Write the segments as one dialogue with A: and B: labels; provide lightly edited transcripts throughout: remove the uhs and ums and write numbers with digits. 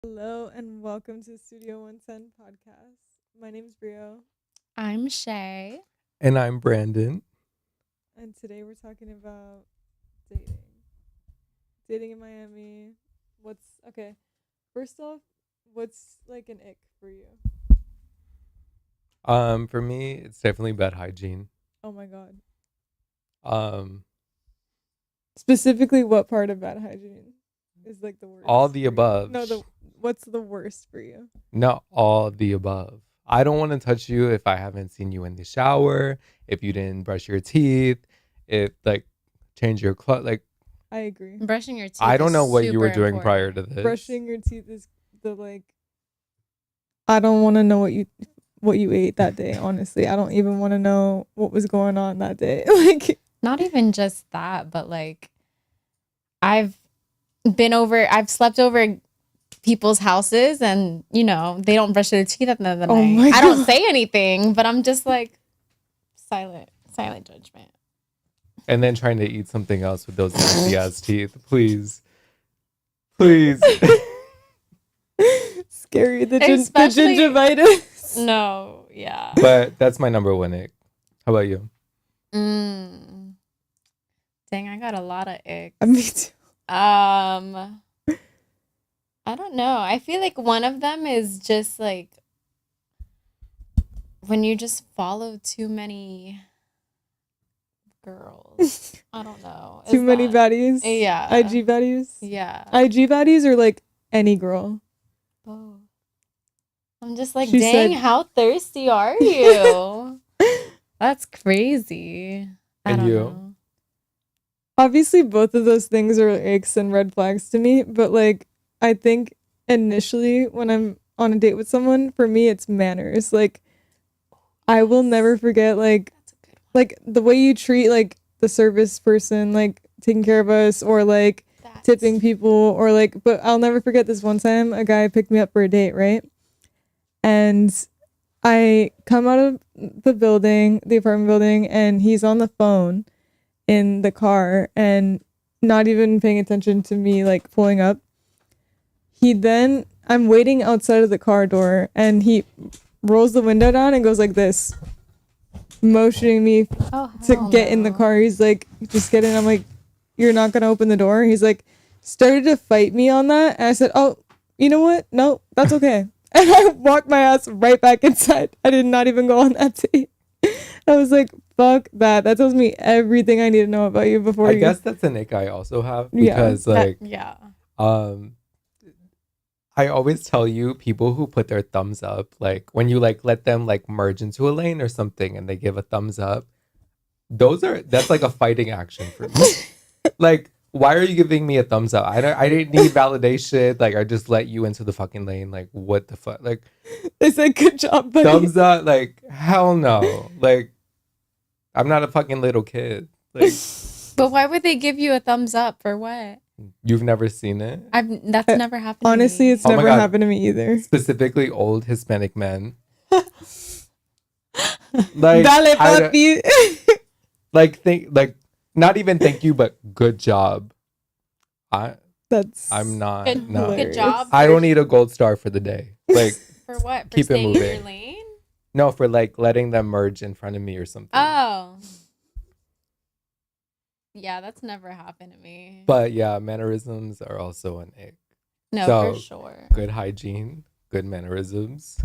A: Hello and welcome to Studio 110 podcast. My name is Brio,
B: I'm Shay.
C: And I'm Brandon.
A: and today we're talking about dating. Dating in Miami. What's okay? First off, what's like an ick for you?
C: For me, it's definitely bad hygiene.
A: Oh my god.
C: Um,
A: Specifically, what part of bad hygiene is like the worst?
C: all the
A: for you?
C: above.
A: No, the what's the worst for you?
C: Not all the above. I don't want to touch you if I haven't seen you in the shower, if you didn't brush your teeth, if like change your clothes. Like
A: I agree.
B: Brushing your teeth.
C: I don't
B: is
C: know what you were
B: super
C: doing
B: important.
C: prior to this.
A: Brushing your teeth is the like. I don't want to know what you ate that day. Honestly, I don't even want to know what was going on that day. Like.
B: Not even just that, but like I've I've slept over people's houses and, they don't brush their teeth at the end of the
A: Oh
B: night.
A: my
B: I don't
A: God.
B: say anything, but I'm just like silent judgment.
C: And then trying to eat something else with those nasty ass teeth. Please. Please.
A: Scary. The
B: Especially-
A: gingivitis.
B: No, yeah.
C: But that's my number one ick. How about you?
B: Dang, I got a lot of icks.
A: Me too.
B: I don't know. I feel like one of them is just like when you just follow too many girls. I don't know.
A: Too many
B: bad.
A: baddies.
B: Yeah.
A: IG baddies.
B: Yeah.
A: IG baddies or like any girl.
B: Both. I'm just like,
A: She
B: dang,
A: said-
B: how thirsty are you? That's crazy. I
C: And
B: don't
C: you?
B: know.
A: Obviously, both of those things are icks and red flags to me. But like, I think initially when I'm on a date with someone, for me it's manners. Like, I will never forget
B: That's a good one.
A: like the way you treat like the service person, like taking care of us, or like
B: That's-
A: tipping people, or like. But I'll never forget this one time a guy picked me up for a date, right? And I come out of the apartment building, and he's on the phone in the car and not even paying attention to me like pulling up. I'm waiting outside of the car door, and he rolls the window down and goes like this, motioning me
B: Oh,
A: to
B: hell
A: get in the
B: no.
A: car. He's like, just get in. I'm like, you're not gonna open the door? He's like, started to fight me on that, and I said, oh, you know what? No, that's okay. And I walked my ass right back inside. I did not even go on that date. I was like, fuck that. That tells me everything I need to know about you before
C: I
A: you.
C: guess that's an ick I also have
A: Yeah.
C: because like
B: Yeah.
C: I always tell you people who put their thumbs up, like when you like let them like merge into a lane or something and they give a thumbs up, that's like a fighting action for me. Like, why are you giving me a thumbs up? I didn't need validation. Like, I just let you into the fucking lane. Like, what the fuck? Like,
A: They said, good job, buddy.
C: thumbs up? Like, hell no. Like, I'm not a fucking little kid. Like,
B: But why would they give you a thumbs up for what?
C: you've never seen it?
B: That's never happened.
A: Honestly,
B: to me.
A: it's
C: Oh my
A: never
C: God.
A: happened to me either.
C: Specifically, old Hispanic men. Like,
A: Dale,
C: I don't-
A: papi.
C: like not even thank you, but good job.
A: That's
C: I'm not.
B: Good,
C: no.
B: good job.
C: I don't need a gold star for the day. Like,
B: For what? For
C: keep it
B: staying in your
C: moving.
B: lane?
C: no, for like letting them merge in front of me or something.
B: Oh. Yeah, that's never happened to me.
C: But yeah, mannerisms are also an ick.
B: No,
C: so-
B: for sure.
C: Good hygiene, good mannerisms.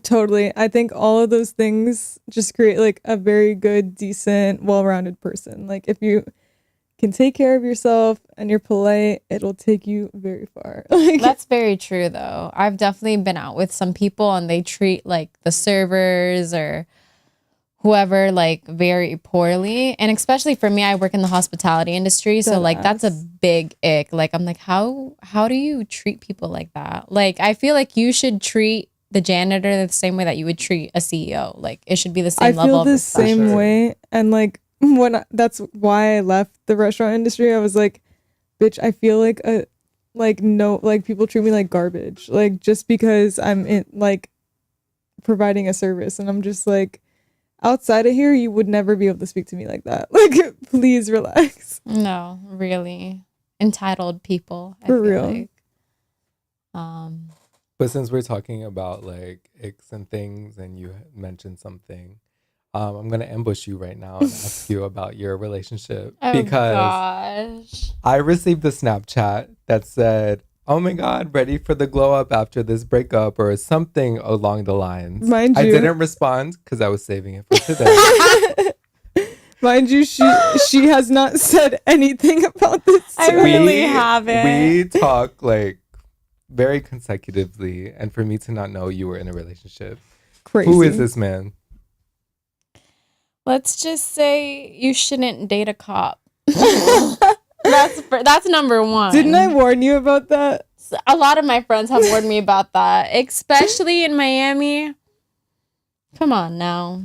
A: Totally. I think all of those things just create like a very good, decent, well-rounded person. Like if you can take care of yourself and you're polite, it'll take you very far. Like
B: That's very true, though. I've definitely been out with some people and they treat like the servers or whoever like very poorly. And especially for me, I work in the hospitality industry. So like that's a
A: Deadass.
B: big ick. Like I'm like, how do you treat people like that? Like I feel like you should treat the janitor the same way that you would treat a CEO. Like it should be the
A: I
B: same level
A: feel
B: of
A: the
B: respect.
A: same
C: Sure.
A: way. And like that's why I left the restaurant industry. I was like, bitch, I feel like people treat me like garbage. Like just because I'm in like providing a service, and I'm just like, outside of here, you would never be able to speak to me like that. Like, please relax.
B: No, really. entitled people. I
A: For
B: feel
A: real.
B: like.
C: But since we're talking about like icks and things, and you mentioned something, I'm gonna ambush you right now and ask you about your relationship
B: Oh
C: because
B: gosh.
C: I received a Snapchat that said, "Oh my God, ready for the glow up after this breakup," or something along the lines.
A: Mind
C: I
A: you-
C: didn't respond because I was saving it for today.
A: Mind you, she has not said anything about this.
B: I really haven't.
C: We talk like very consecutively, and for me to not know you were in a relationship,
A: Crazy.
C: who is this man?
B: Let's just say you shouldn't date a cop. That's number one.
A: Didn't I warn you about that?
B: A lot of my friends have warned me about that, especially in Miami. Come on now.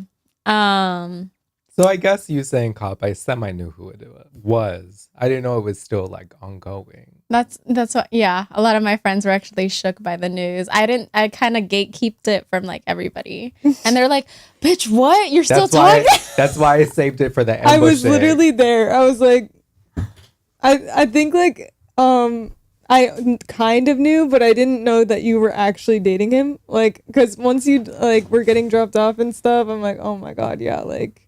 C: So I guess you saying cop, I semi knew who it was. I didn't know it was still like ongoing.
B: That's what. Yeah, a lot of my friends were actually shook by the news. I kind of gatekeeped it from like everybody, and they're like, "Bitch, what? You're still talking?"
C: That's why I saved it for the ambush.
A: I was
C: day.
A: literally there. I was like, I think like I kind of knew, but I didn't know that you were actually dating him. Like, because once you like were getting dropped off and stuff, I'm like, oh my god, yeah, like.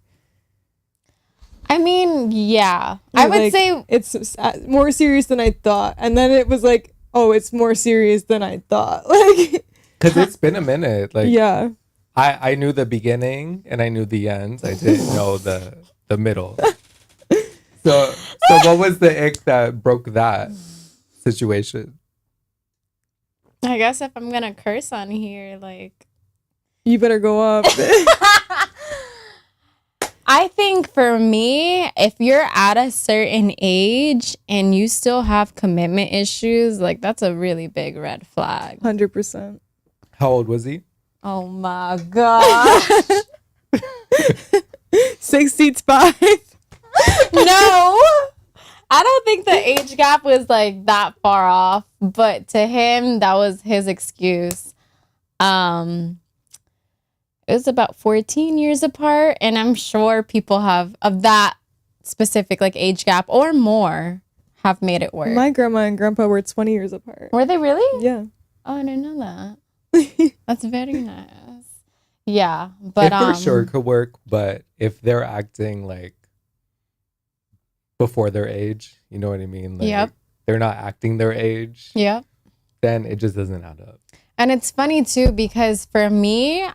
B: I mean, yeah, I would
A: like,
B: say
A: it's more serious than I thought, and then it was like, oh, it's more serious than I thought. Like,
C: because it's been a minute. Like,
A: yeah,
C: I knew the beginning and I knew the end. I didn't know the middle. So what was the ick that broke that situation?
B: I guess if I'm gonna curse on here, like.
A: you better go up.
B: I think for me, if you're at a certain age and you still have commitment issues, like that's a really big red flag.
A: 100%.
C: How old was he?
B: Oh my gosh.
A: 6 seats 5.
B: No. I don't think the age gap was like that far off, but to him that was his excuse. It was about 14 years apart, and I'm sure people have of that specific like age gap or more have made it work.
A: My grandma and grandpa were 20 years apart.
B: Were they really?
A: Yeah.
B: Oh, I didn't know that. That's very nice. Yeah, but
C: it for sure could work, but if they're acting like before their age, you know what I mean? Like,
B: Yep.
C: they're not acting their age,
B: yeah.
C: then it just doesn't add up.
B: And it's funny too because for me,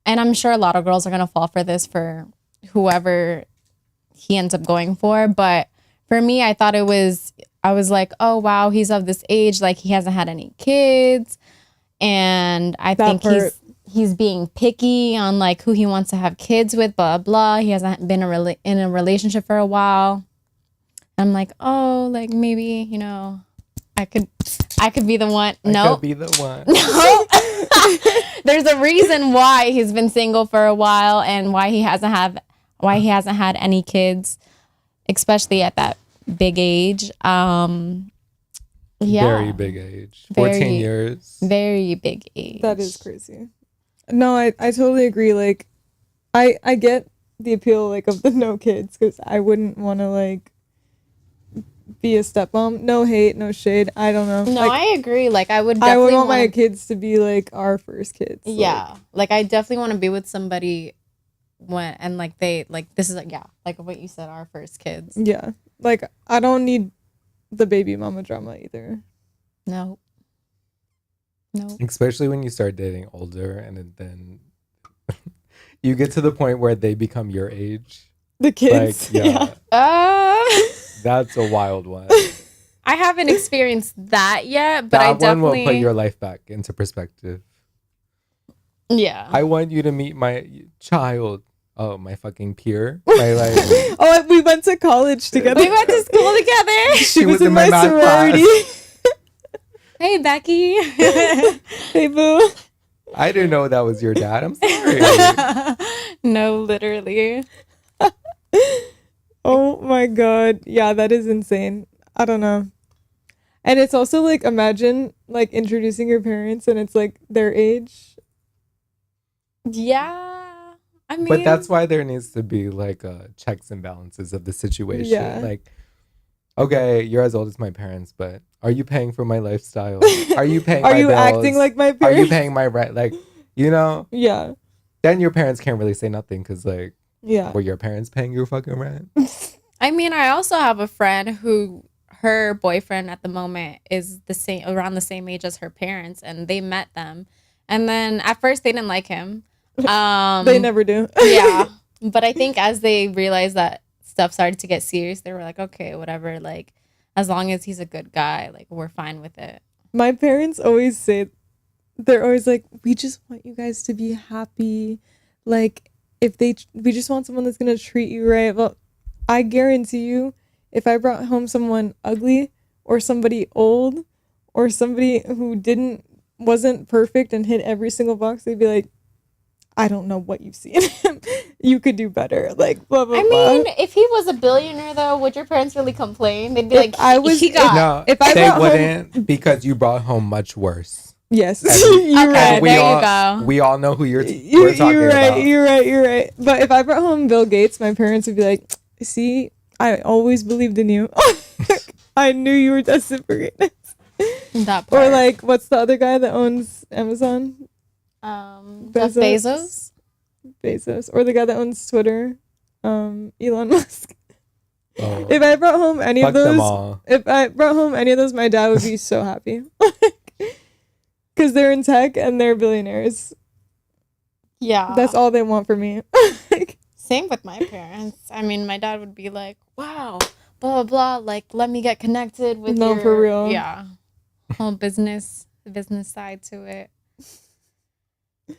B: and I'm sure a lot of girls are gonna fall for this for whoever he ends up going for, but for me, I was like, oh wow, he's of this age, like he hasn't had any kids, and I
A: That
B: think
A: part.
B: he's being picky on like who he wants to have kids with, blah blah. He hasn't been in a relationship for a while. I'm like, oh, like maybe I could be the one.
C: I
B: No,
C: could be the one.
B: there's a reason why he's been single for a while and why he hasn't had any kids, especially at that big age. Yeah,
C: Very big age. 14
B: Very-
C: years.
B: very big age.
A: That is crazy. No, I totally agree. Like, I get the appeal like of the no kids because I wouldn't want to like be a stepmom. No hate, no shade. I don't know.
B: No,
A: like,
B: I agree. Like I would
A: I
B: definitely
A: would want my
B: wanna-
A: kids to be like our first kids.
B: Yeah, like I definitely want to be with somebody when and like they like this is like like what you said, our first kids.
A: Like, yeah. Like I don't need the baby mama drama either.
B: No.
C: Especially when you start dating older and then you get to the point where they become your age.
A: The
C: Like,
A: kids.
C: yeah,
B: Uh,
C: that's a wild one.
B: I haven't experienced that yet, but
C: That
B: I
C: one
B: definitely
C: will put your life back into perspective.
B: yeah.
C: I want you to meet my child. Oh, my fucking peer. My like.
A: Oh, we went to college together.
B: We went to school together.
A: She was in my
C: math
A: sorority.
C: class.
B: Hey, Becky.
A: Hey, boo.
C: I didn't know that was your dad. I'm sorry.
B: No, literally.
A: Oh my god. Yeah, that is insane. I don't know. And it's also like imagine like introducing your parents and it's like their age.
B: Yeah. I mean,
C: But that's why there needs to be like checks and balances of the situation.
A: Yeah.
C: Like Okay, you're as old as my parents, but are you paying for my lifestyle? Are you paying
A: Are
C: my
A: you
C: bills?
A: acting like my
C: Are you
A: parents?
C: paying my rent? Like, you know,
A: Yeah.
C: then your parents can't really say nothing because, like,
A: Yeah.
C: were your parents paying your fucking rent?
B: I mean, I also have a friend who her boyfriend at the moment is the same around the same age as her parents, and they met them. And then at first they didn't like him.
A: They never do.
B: Yeah. But I think as they realized that stuff started to get serious, they were like, okay, whatever. Like, as long as he's a good guy, like, we're fine with it.
A: My parents always say, they're always like, we just want you guys to be happy. Like, we just want someone that's going to treat you right. Well, I guarantee you, if I brought home someone ugly or somebody old or somebody who wasn't perfect and hit every single box, they'd be like, I don't know what you've seen. You could do better. Like, blah, blah,
B: I
A: blah.
B: mean, if he was a billionaire, though, would your parents really complain? They'd be
A: If
B: like,
A: I was-
B: he got.
C: No,
A: if I
C: they
A: brought home-
C: wouldn't because you brought home much worse.
A: Yes.
C: And-
A: You're
B: Okay,
A: right.
C: we
B: there you
C: all,
B: go.
C: We all know who we're talking
A: You're right.
C: about.
A: You're right. But if I brought home Bill Gates, my parents would be like, see, I always believed in you. I knew you were destined for greatness.
B: That part.
A: Or like, what's the other guy that owns Amazon?
B: Jeff Bezos.
A: Bezos. Or the guy that owns Twitter, Elon Musk.
C: Oh,
A: If I brought home any
C: fuck
A: of
C: them
A: those,
C: all.
A: if I brought home any of those, my dad would be so happy. Because they're in tech and they're billionaires.
B: Yeah.
A: That's all they want from me.
B: Same with my parents. I mean, my dad would be like, wow, blah, blah, blah. Like, let me get connected with
A: No,
B: your...
A: for real.
B: Yeah. Whole business side to it.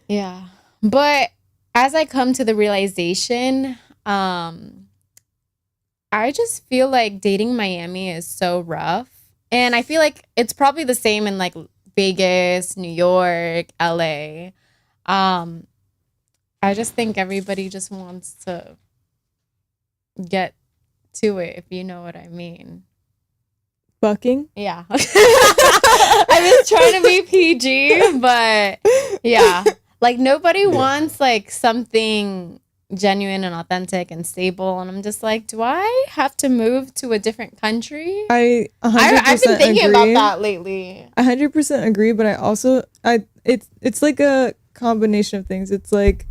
B: Yeah. But as I come to the realization, I just feel like dating Miami is so rough. And I feel like it's probably the same in like Vegas, New York, LA. I just think everybody just wants to get to it, if you know what I mean.
A: Bucking.
B: Yeah. I was trying to be PG, but yeah. Like nobody wants like something genuine and authentic and stable. And I'm just like, do I have to move to a different country?
A: I 100%
B: I've been thinking
A: agree.
B: about that lately.
A: 100% agree, but I also it's like a combination of things. It's like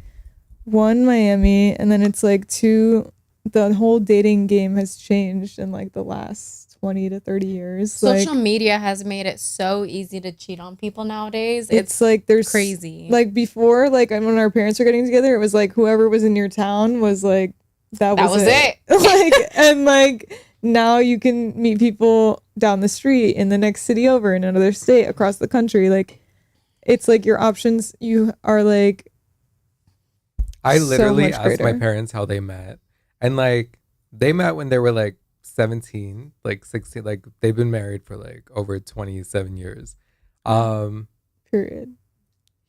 A: one, Miami, and then it's like two, the whole dating game has changed in like the last 20 to 30 years.
B: Social
A: like,
B: media has made it so easy to cheat on people nowadays.
A: it's like there's
B: crazy.
A: Like before, like when our parents were getting together, it was like whoever was in your town was like that was it. Like, and like now you can meet people down the street, in the next city over, in another state, across the country. Like it's like your options, you are like
C: I
A: so
C: literally
A: much
C: asked my
A: greater.
C: parents how they met. And like they met when they were like 17, like 16, like they've been married for like over 27 years.
A: period.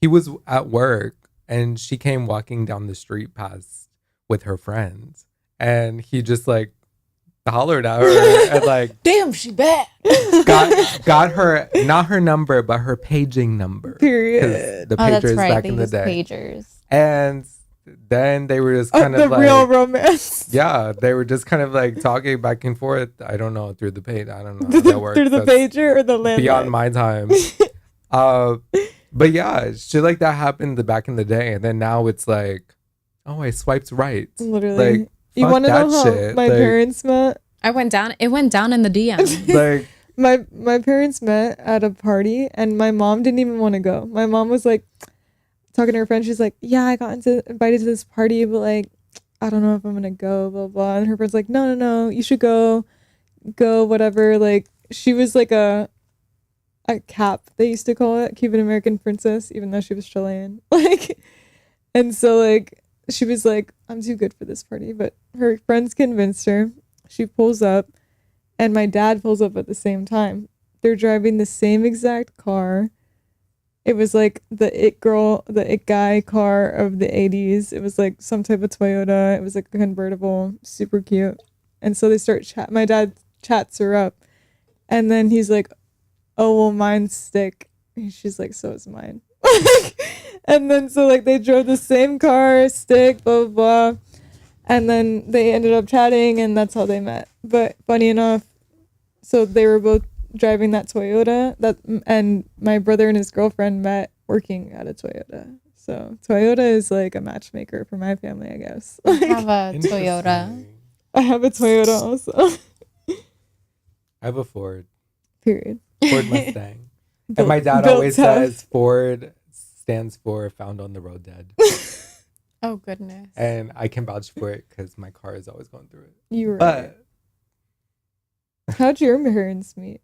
C: He was at work and she came walking down the street past with her friends. And he just like hollered at her and like
B: damn, she bad.
C: got her, not her number, but her paging number. 'Cause
A: Period.
C: the
B: Oh, that's
C: pagers
B: right.
C: back
B: They
C: in the
B: use
C: day.
B: pagers.
C: And then they were just kind
A: The
C: of like
A: real romance.
C: yeah, they were just kind of like talking back and forth. I don't know, through the page. I don't know how that works.
A: Through the
C: That's
A: pager or the landline.
C: beyond my time. But yeah, shit like that happened back in the day, and then now it's like, oh, I swiped right.
A: Literally.
C: Like,
A: You
C: fuck
A: want to know
C: that
A: how
C: shit.
A: my
C: Like-
A: parents met?
B: It went down in the DM.
C: Like,
A: My parents met at a party, and my mom didn't even want to go. My mom was like talking to her friend. She's like, "Yeah, I got invited to this party, but like, I don't know if I'm gonna go." Blah blah. And her friend's like, "No, you should go, whatever." Like she was like a cap, they used to call it, Cuban American princess, even though she was Chilean. Like, and so like she was like, "I'm too good for this party," but her friends convinced her. She pulls up. And my dad pulls up at the same time. They're driving the same exact car. It was like the it guy car of the 80s. It was like some type of Toyota. It was like a convertible, super cute. And so they start my dad chats her up. And then he's like, "Oh, well, mine's stick." And she's like, "So is mine." And then so like they drove the same car, stick, blah, blah, blah. And then they ended up chatting, and that's how they met. But funny enough, so they were both driving that Toyota. And my brother and his girlfriend met working at a Toyota. So Toyota is like a matchmaker for my family, I guess.
B: I have a Toyota.
C: Interesting.
A: I have a Toyota also.
C: I have a Ford
A: Period.
C: Mustang. And my dad
A: Built
C: always
A: tough.
C: says Ford stands for found on the road dead.
B: Oh goodness.
C: And I can vouch for it because my car is always going through it.
A: You were right.
C: But
A: How'd your parents meet?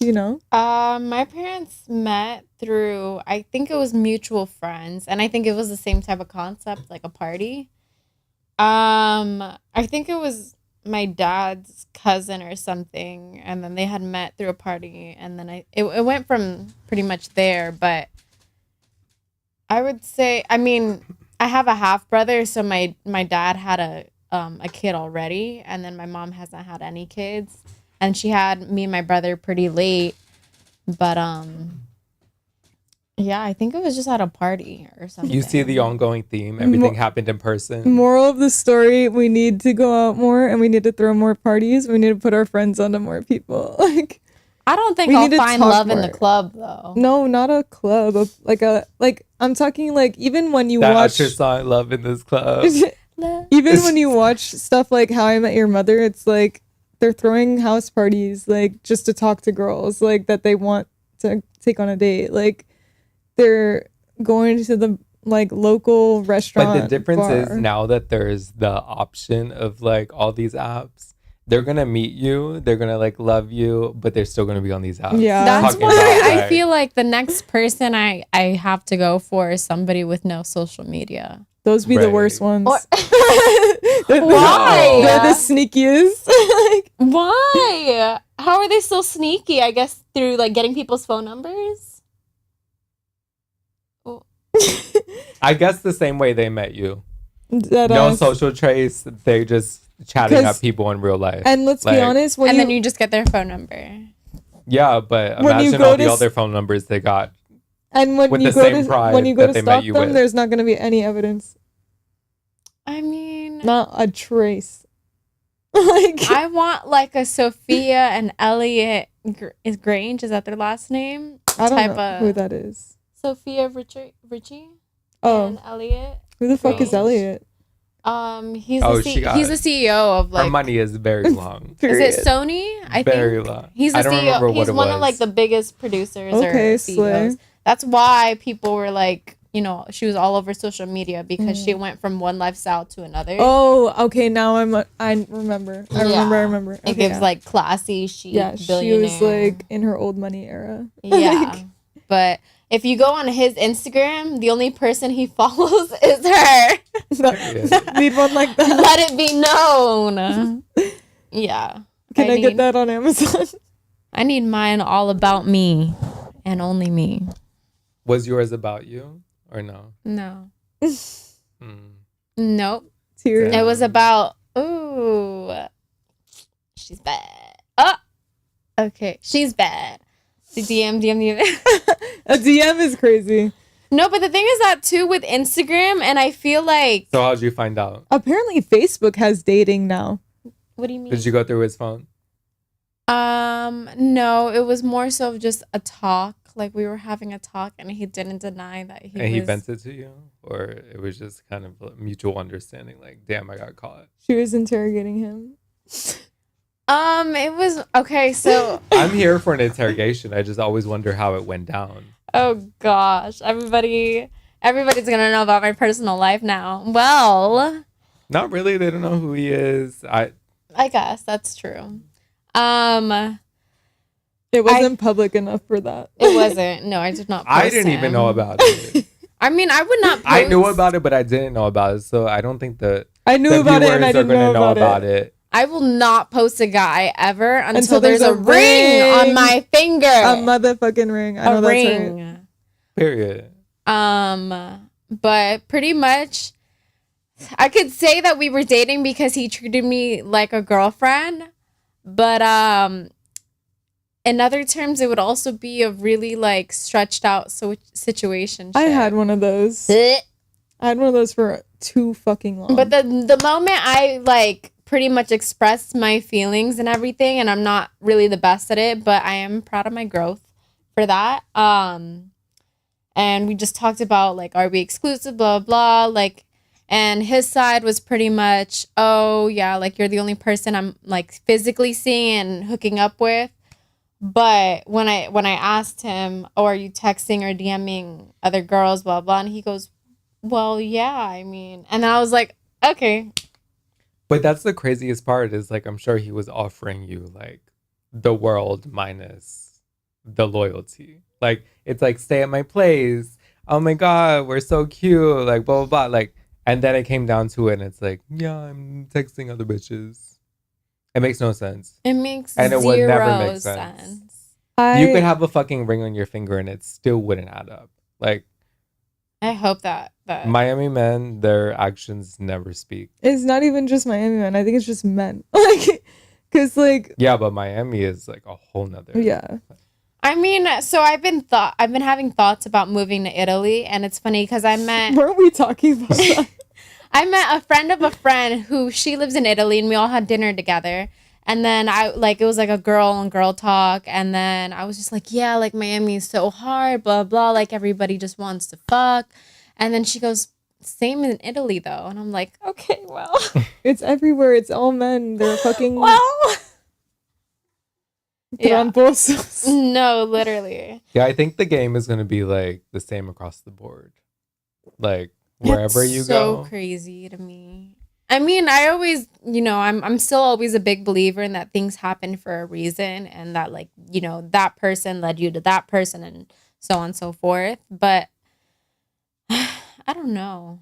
A: Do you know?
B: My parents met through, I think it was mutual friends, and I think it was the same type of concept, like a party. I think it was my dad's cousin or something, and then they had met through a party, and then it went from pretty much there. But I would say, I mean, I have a half brother, so my dad had a kid already, and then my mom hasn't had any kids, and she had me and my brother pretty late. But yeah, I think it was just at a party or something.
C: you see the ongoing theme. Everything happened in person.
A: Moral of the story, we need to go out more and we need to throw more parties. We need to put our friends onto more people. Like,
B: I don't think
A: We
B: I'll
A: need to
B: find
A: talk
B: love in the
A: more.
B: club though.
A: no, not a club. Like I'm talking like even when you
C: That
A: watch
C: Usher song, Love in This Club.
A: even when you watch stuff like How I Met Your Mother, it's like they're throwing house parties like just to talk to girls like that they want to take on a date. Like they're going to the like local restaurant.
C: But the difference
A: bar.
C: is now that there's the option of like all these apps, they're gonna meet you, they're gonna like love you, but they're still gonna be on these apps.
A: Yeah.
B: That's
C: talking
B: why
C: about,
B: I
C: like-
B: feel like the next person I have to go for is somebody with no social media.
A: Those be the
C: Right.
A: worst ones.
B: Or-
A: They're
B: Why?
A: They're the sneakiest. Like,
B: Why? How are they so sneaky? I guess through like getting people's phone numbers.
C: I guess the same way they met you.
A: dead
C: No
A: ass.
C: social trace, they're just chatting
A: 'Cause-
C: up people in real life.
A: And let's be
C: Like-
A: honest, when
B: And
A: you,
B: then you just get their phone number.
C: Yeah, but
A: When you
C: imagine
A: go
C: all
A: to
C: the
A: s-
C: other phone numbers they got.
A: and when
C: with
A: you
C: the
A: go
C: same
A: to
C: pride
A: when you go
C: that
A: to
C: they met
A: stalk
C: you
A: them,
C: with.
A: there's not going to be any evidence,
B: I mean,
A: not a trace. Like
B: I want like a Sophia and Elliot is Grange. Is that their last name?
A: I don't
B: type
A: know
B: of-
A: who that is.
B: Sophia Richie and
A: Oh,
B: Elliot.
A: who the fuck is
B: Grange.
A: Elliot?
B: He's
C: Oh,
B: the
C: she got-
B: he's the CEO of
C: Her
B: like.
C: money is very long.
B: Is
A: Period.
B: it Sony? I
C: Very
B: think
C: long.
B: he's the
C: I don't
B: CEO.
C: remember what
B: He's
C: it
B: one
C: was.
B: of like the biggest producers
A: Okay,
B: or
A: slay.
B: CEOs. That's why people were like, you know, she was all over social media because she went from one lifestyle to another.
A: Oh, okay. Now I remember. I remember.
B: It
A: Okay,
B: gives
A: yeah.
B: like classy, chic,
A: yeah, she
B: billionaire.
A: was like in her old money era.
B: Yeah. But if you go on his Instagram, the only person he follows is her.
A: Need one like that.
B: Let it be known. Yeah.
A: Can I get
B: need-
A: that on Amazon?
B: I need mine all about me and only me.
C: Was yours about you or no?
B: No.
C: Hmm.
B: Nope.
A: Tears.
B: It was about, ooh, she's bad. Oh, okay. She's bad. The DM.
A: A DM is crazy.
B: No, but the thing is that too with Instagram, and I feel like,
C: So how'd you find out?
A: Apparently, Facebook has dating now.
B: what do you mean?
C: Did you go through his phone?
B: No, it was more so of just a talk. Like we were having a talk, and he didn't deny that he
C: And he
B: was.
C: vented to you? Or it was just kind of a mutual understanding, like, damn, I got caught.
A: She was interrogating him.
B: It was okay. So,
C: I'm here for an interrogation. I just always wonder how it went down.
B: oh gosh, everybody's gonna know about my personal life now. Well,
C: Not really. They don't know who he is.
B: I guess that's true.
A: It wasn't public enough for that.
B: It wasn't. No, I did not.
C: I
B: post
C: didn't even
B: him.
C: know about it.
B: I mean, I would not. Post.
C: I knew about it, but I didn't know about it. So I don't think the
A: I knew
C: the
A: about it and I
C: viewers are
A: didn't
C: gonna
A: know about it.
C: it.
B: I will not post a guy ever until
A: Until
B: there's a ring on
A: ring.
B: my finger.
A: A motherfucking ring. I know
B: A
A: that's
B: ring.
A: right.
C: Period.
B: But pretty much, I could say that we were dating because he treated me like a girlfriend. But in other terms, it would also be a really like stretched out situation.
A: I had one of those. I had one of those for too fucking long.
B: But the moment I like pretty much expressed my feelings and everything, and I'm not really the best at it, but I am proud of my growth for that. And we just talked about like, are we exclusive, blah blah, like, and his side was pretty much, oh yeah, like you're the only person I'm like physically seeing and hooking up with. But when I asked him, oh, are you texting or DMing other girls, blah blah, and he goes, well, yeah, I mean, and then I was like, okay.
C: But that's the craziest part is like, I'm sure he was offering you like the world minus the loyalty. Like, it's like, stay at my place. Oh my God, we're so cute. Like, blah, blah, blah. Like, and then it came down to it and it's like, yeah, I'm texting other bitches. It makes no sense.
B: It makes
C: And it would
B: zero
C: never make sense.
B: sense.
C: You could have a fucking ring on your finger and it still wouldn't add up. Like,
B: I hope that
C: Miami men, their actions never speak.
A: It's not even just Miami men. I think it's just men. Like, cause like,
C: Yeah, but Miami is like a whole nother.
A: yeah.
B: I mean, so I've been having thoughts about moving to Italy, and it's funny because
A: Weren't we talking about that?
B: I met a friend of a friend who she lives in Italy, and we all had dinner together. And then it was like a girl on girl talk, and then I was just like, yeah, like Miami is so hard, blah blah, like everybody just wants to fuck. And then she goes, same in Italy though, and I'm like, okay, well,
A: It's everywhere. It's all men. They're fucking
B: well, yeah.
A: tramposos.
B: No, literally.
C: Yeah, I think the game is going to be like the same across the board. Like, wherever
B: It's
C: you
B: so
C: go.
B: crazy to me. I mean, I always, I'm still always a big believer in that things happen for a reason, and that like, that person led you to that person and so on and so forth. But I don't know.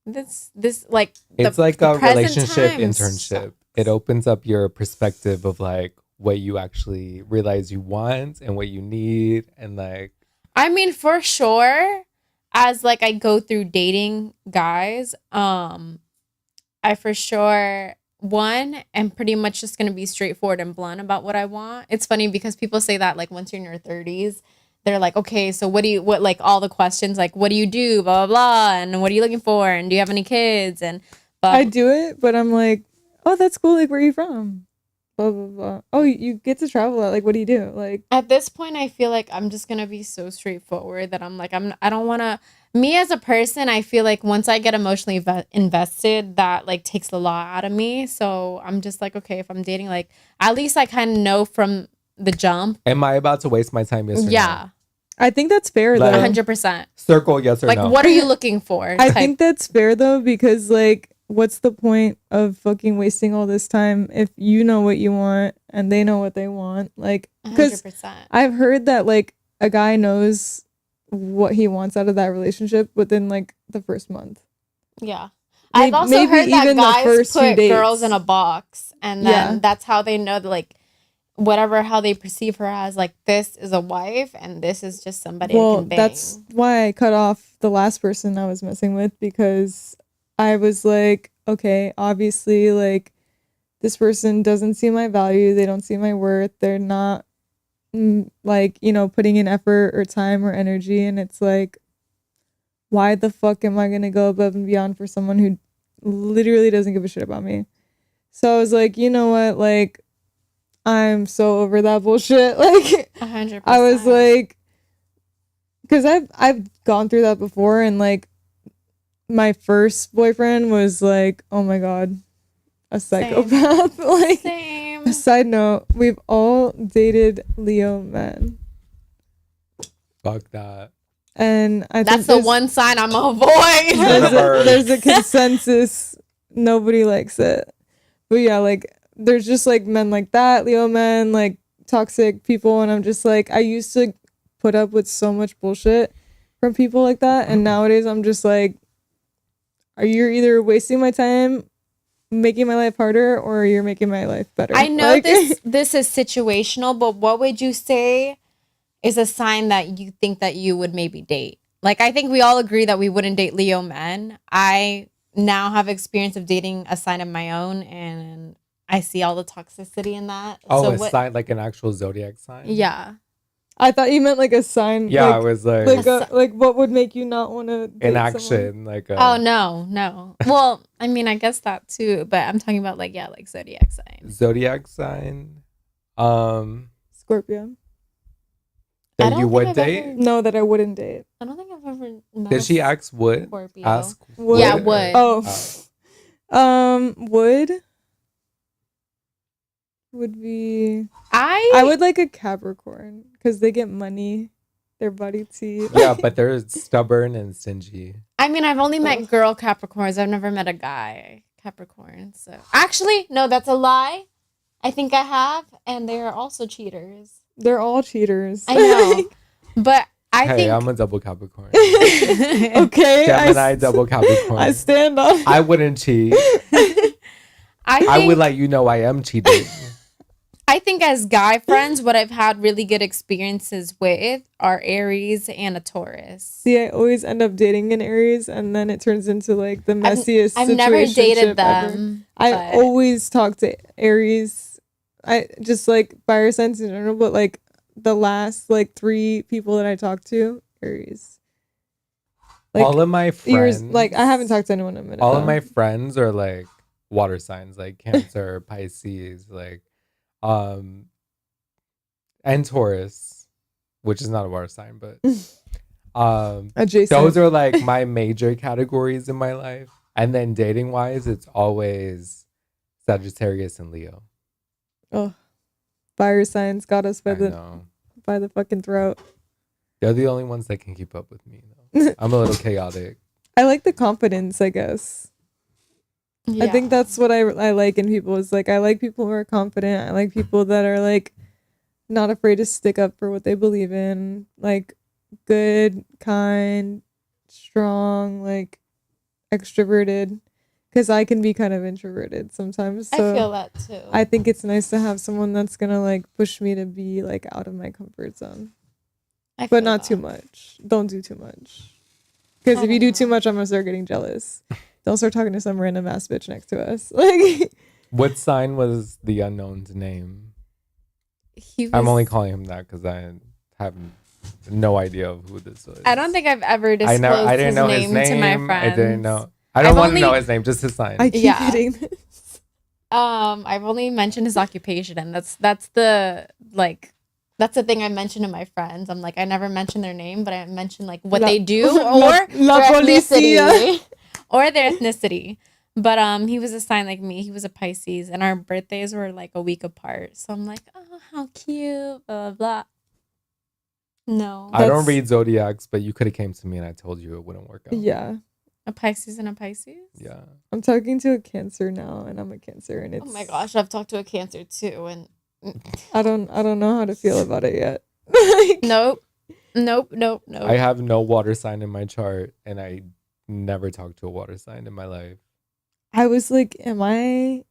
B: This like
C: It's
B: the-
C: like
B: the
C: a
B: present
C: relationship
B: time
C: internship.
B: sucks.
C: It opens up your perspective of like what you actually realize you want and what you need, and like,
B: I mean, for sure, as like I go through dating guys, I for sure am pretty much just gonna be straightforward and blunt about what I want. It's funny because people say that like once you're in your 30s, they're like, okay, so what like all the questions like what do you do, blah blah blah, and what are you looking for, and do you have any kids, and
A: I do it, but I'm like, oh, that's cool. Like, where are you from? Blah blah blah. Oh, you get to travel out. Like, what do you do? Like,
B: at this point I feel like I'm just gonna be so straightforward that I'm like I don't want to, me as a person, I feel like once I get emotionally invested, that like takes a lot out of me. So I'm just like, okay, if I'm dating, like at least I kind of know from the jump.
C: am I about to waste my time? Yes or
B: Yeah,
C: no?
A: I think that's fair
C: Like-
A: though.
B: 100%.
C: Circle yes or
B: Like,
C: no.
B: what are you looking for?
A: I think that's fair though, because like, what's the point of fucking wasting all this time if you know what you want and they know what they want? Like, because
B: 100%.
A: I've heard that like a guy knows what he wants out of that relationship within like the first month.
B: Yeah. I've also
A: maybe
B: heard that
A: even the
B: guys
A: first few
B: put
A: dates.
B: girls in a box, and then
A: Yeah.
B: that's how they know that, like, how they perceive her as, like, this is a wife and this is just somebody I
A: Well,
B: can bang.
A: that's why I cut off the last person I was messing with, because I was like, okay, obviously, like, this person doesn't see my value. They don't see my worth. They're not, like, putting in effort or time or energy. And it's like, why the fuck am I going to go above and beyond for someone who literally doesn't give a shit about me? So I was like, you know what? Like, I'm so over that bullshit. Like,
B: 100%.
A: I was like, because I've gone through that before, and like my first boyfriend was like, oh my god, a psychopath. Like,
B: Same.
A: a side note, we've all dated Leo men,
C: Fuck that.
A: and I think
B: That's the one sign I'm gonna avoid.
A: there's a consensus. Nobody likes it, but yeah, like there's just like men like that, Leo men, like toxic people, and I'm just like, I used to put up with so much bullshit from people like that, and nowadays I'm just like, you're either wasting my time, making my life harder, or you're making my life better.
B: I know
A: Like,
B: this is situational, but what would you say is a sign that you think that you would maybe date? Like, I think we all agree that we wouldn't date Leo men. I now have experience of dating a sign of my own, and I see all the toxicity in that.
C: Oh,
B: so
C: a
B: what?
C: sign, like an actual zodiac sign?
B: Yeah.
A: I thought you meant like a sign.
C: Yeah, I
A: like,
C: was like,
A: like what would make you not want to
C: in action, like
B: Oh no. Well, I mean, I guess that too, but I'm talking about like like zodiac sign.
C: zodiac sign. Um,
A: Scorpio.
B: I
C: that
B: don't
C: you
B: think
C: would
B: I've
C: date.
B: ever-
A: No, that I wouldn't date.
B: I don't think I've ever met
C: Did she
B: a
C: ask would?
B: Scorpio.
C: Ask
A: Would?
B: Yeah,
C: or-
B: would.
A: Oh. Would be I would like a Capricorn because they get money, their body tea.
C: Yeah, but they're stubborn and stingy.
B: I mean, I've only met girl Capricorns. I've never met a guy Capricorn. So actually, no, that's a lie. I think I have, and they are also cheaters.
A: They're all cheaters.
B: I know, but I
C: Hey,
B: think
C: I'm a double Capricorn.
A: Okay,
C: Gemini double Capricorn.
A: I stand on.
C: I wouldn't cheat. I would let you know I am cheating.
B: I think as guy friends, what I've had really good experiences with are Aries and a Taurus.
A: See, I always end up dating an Aries, and then it turns into like the messiest.
B: I've never dated
A: situationship ever.
B: them.
A: I
B: but-
A: always talk to Aries. I just like fire signs in general, but like the last like 3 people that I talked to, Aries. Like
C: all of my friends,
A: yours, like I haven't talked to anyone in a minute.
C: all of
A: though.
C: my friends are like water signs, like Cancer, Pisces, like, and Taurus, which is not a water sign, but
A: adjacent.
C: those are like my major categories in my life. And then dating wise, it's always Sagittarius and Leo.
A: Oh, fire signs got us
C: I
A: by
C: know.
A: the fucking throat.
C: They're the only ones that can keep up with me. Though. I'm a little chaotic.
A: I like the confidence, I guess. I think that's what I like in people is like I like people who are confident. I like people that are like not afraid to stick up for what they believe in, like good, kind, strong, like extroverted. Because I can be kind of introverted sometimes. So
B: I feel that too.
A: I think it's nice to have someone that's gonna like push me to be like out of my comfort zone,
B: I
A: but
B: feel
A: not
B: that.
A: too much. Don't do too much. Because
B: I
A: if you
B: don't
A: do too
B: know.
A: much, I'm gonna start getting jealous. Don't start talking to some random ass bitch next to us. Like,
C: What sign was the unknown's name?
B: He
C: I'm
B: was-
C: only calling him that because I have no idea of who this was.
B: I don't think I've ever
C: I
B: disclosed
C: didn't know his name.
B: to my friends.
C: I didn't know. I don't
B: I've
C: want to know
B: only-
C: his name, just his sign.
A: I keep
B: Yeah.
A: hitting this.
B: I've only mentioned his occupation, and that's the thing I mention to my friends. I'm like, I never mention their name, but I mention like what
A: La-
B: they do
A: La-
B: or
A: La
B: their
A: Policia.
B: ethnicity. Or their ethnicity. But he was a sign like me. He was a Pisces, and our birthdays were like a week apart. So I'm like, oh, how cute, blah blah blah. No,
C: I don't
A: That's-
C: read zodiacs, but you could have came to me and I told you it wouldn't work out.
A: Yeah.
B: a Pisces and a Pisces.
C: Yeah.
A: I'm talking to a Cancer now, and I'm a Cancer, and it's.
B: Oh my gosh, I've talked to a Cancer too, and
A: I don't know how to feel about it yet. Like,
B: nope.
C: I have no water sign in my chart and I never talked to a water sign in my life.
A: I was like, am I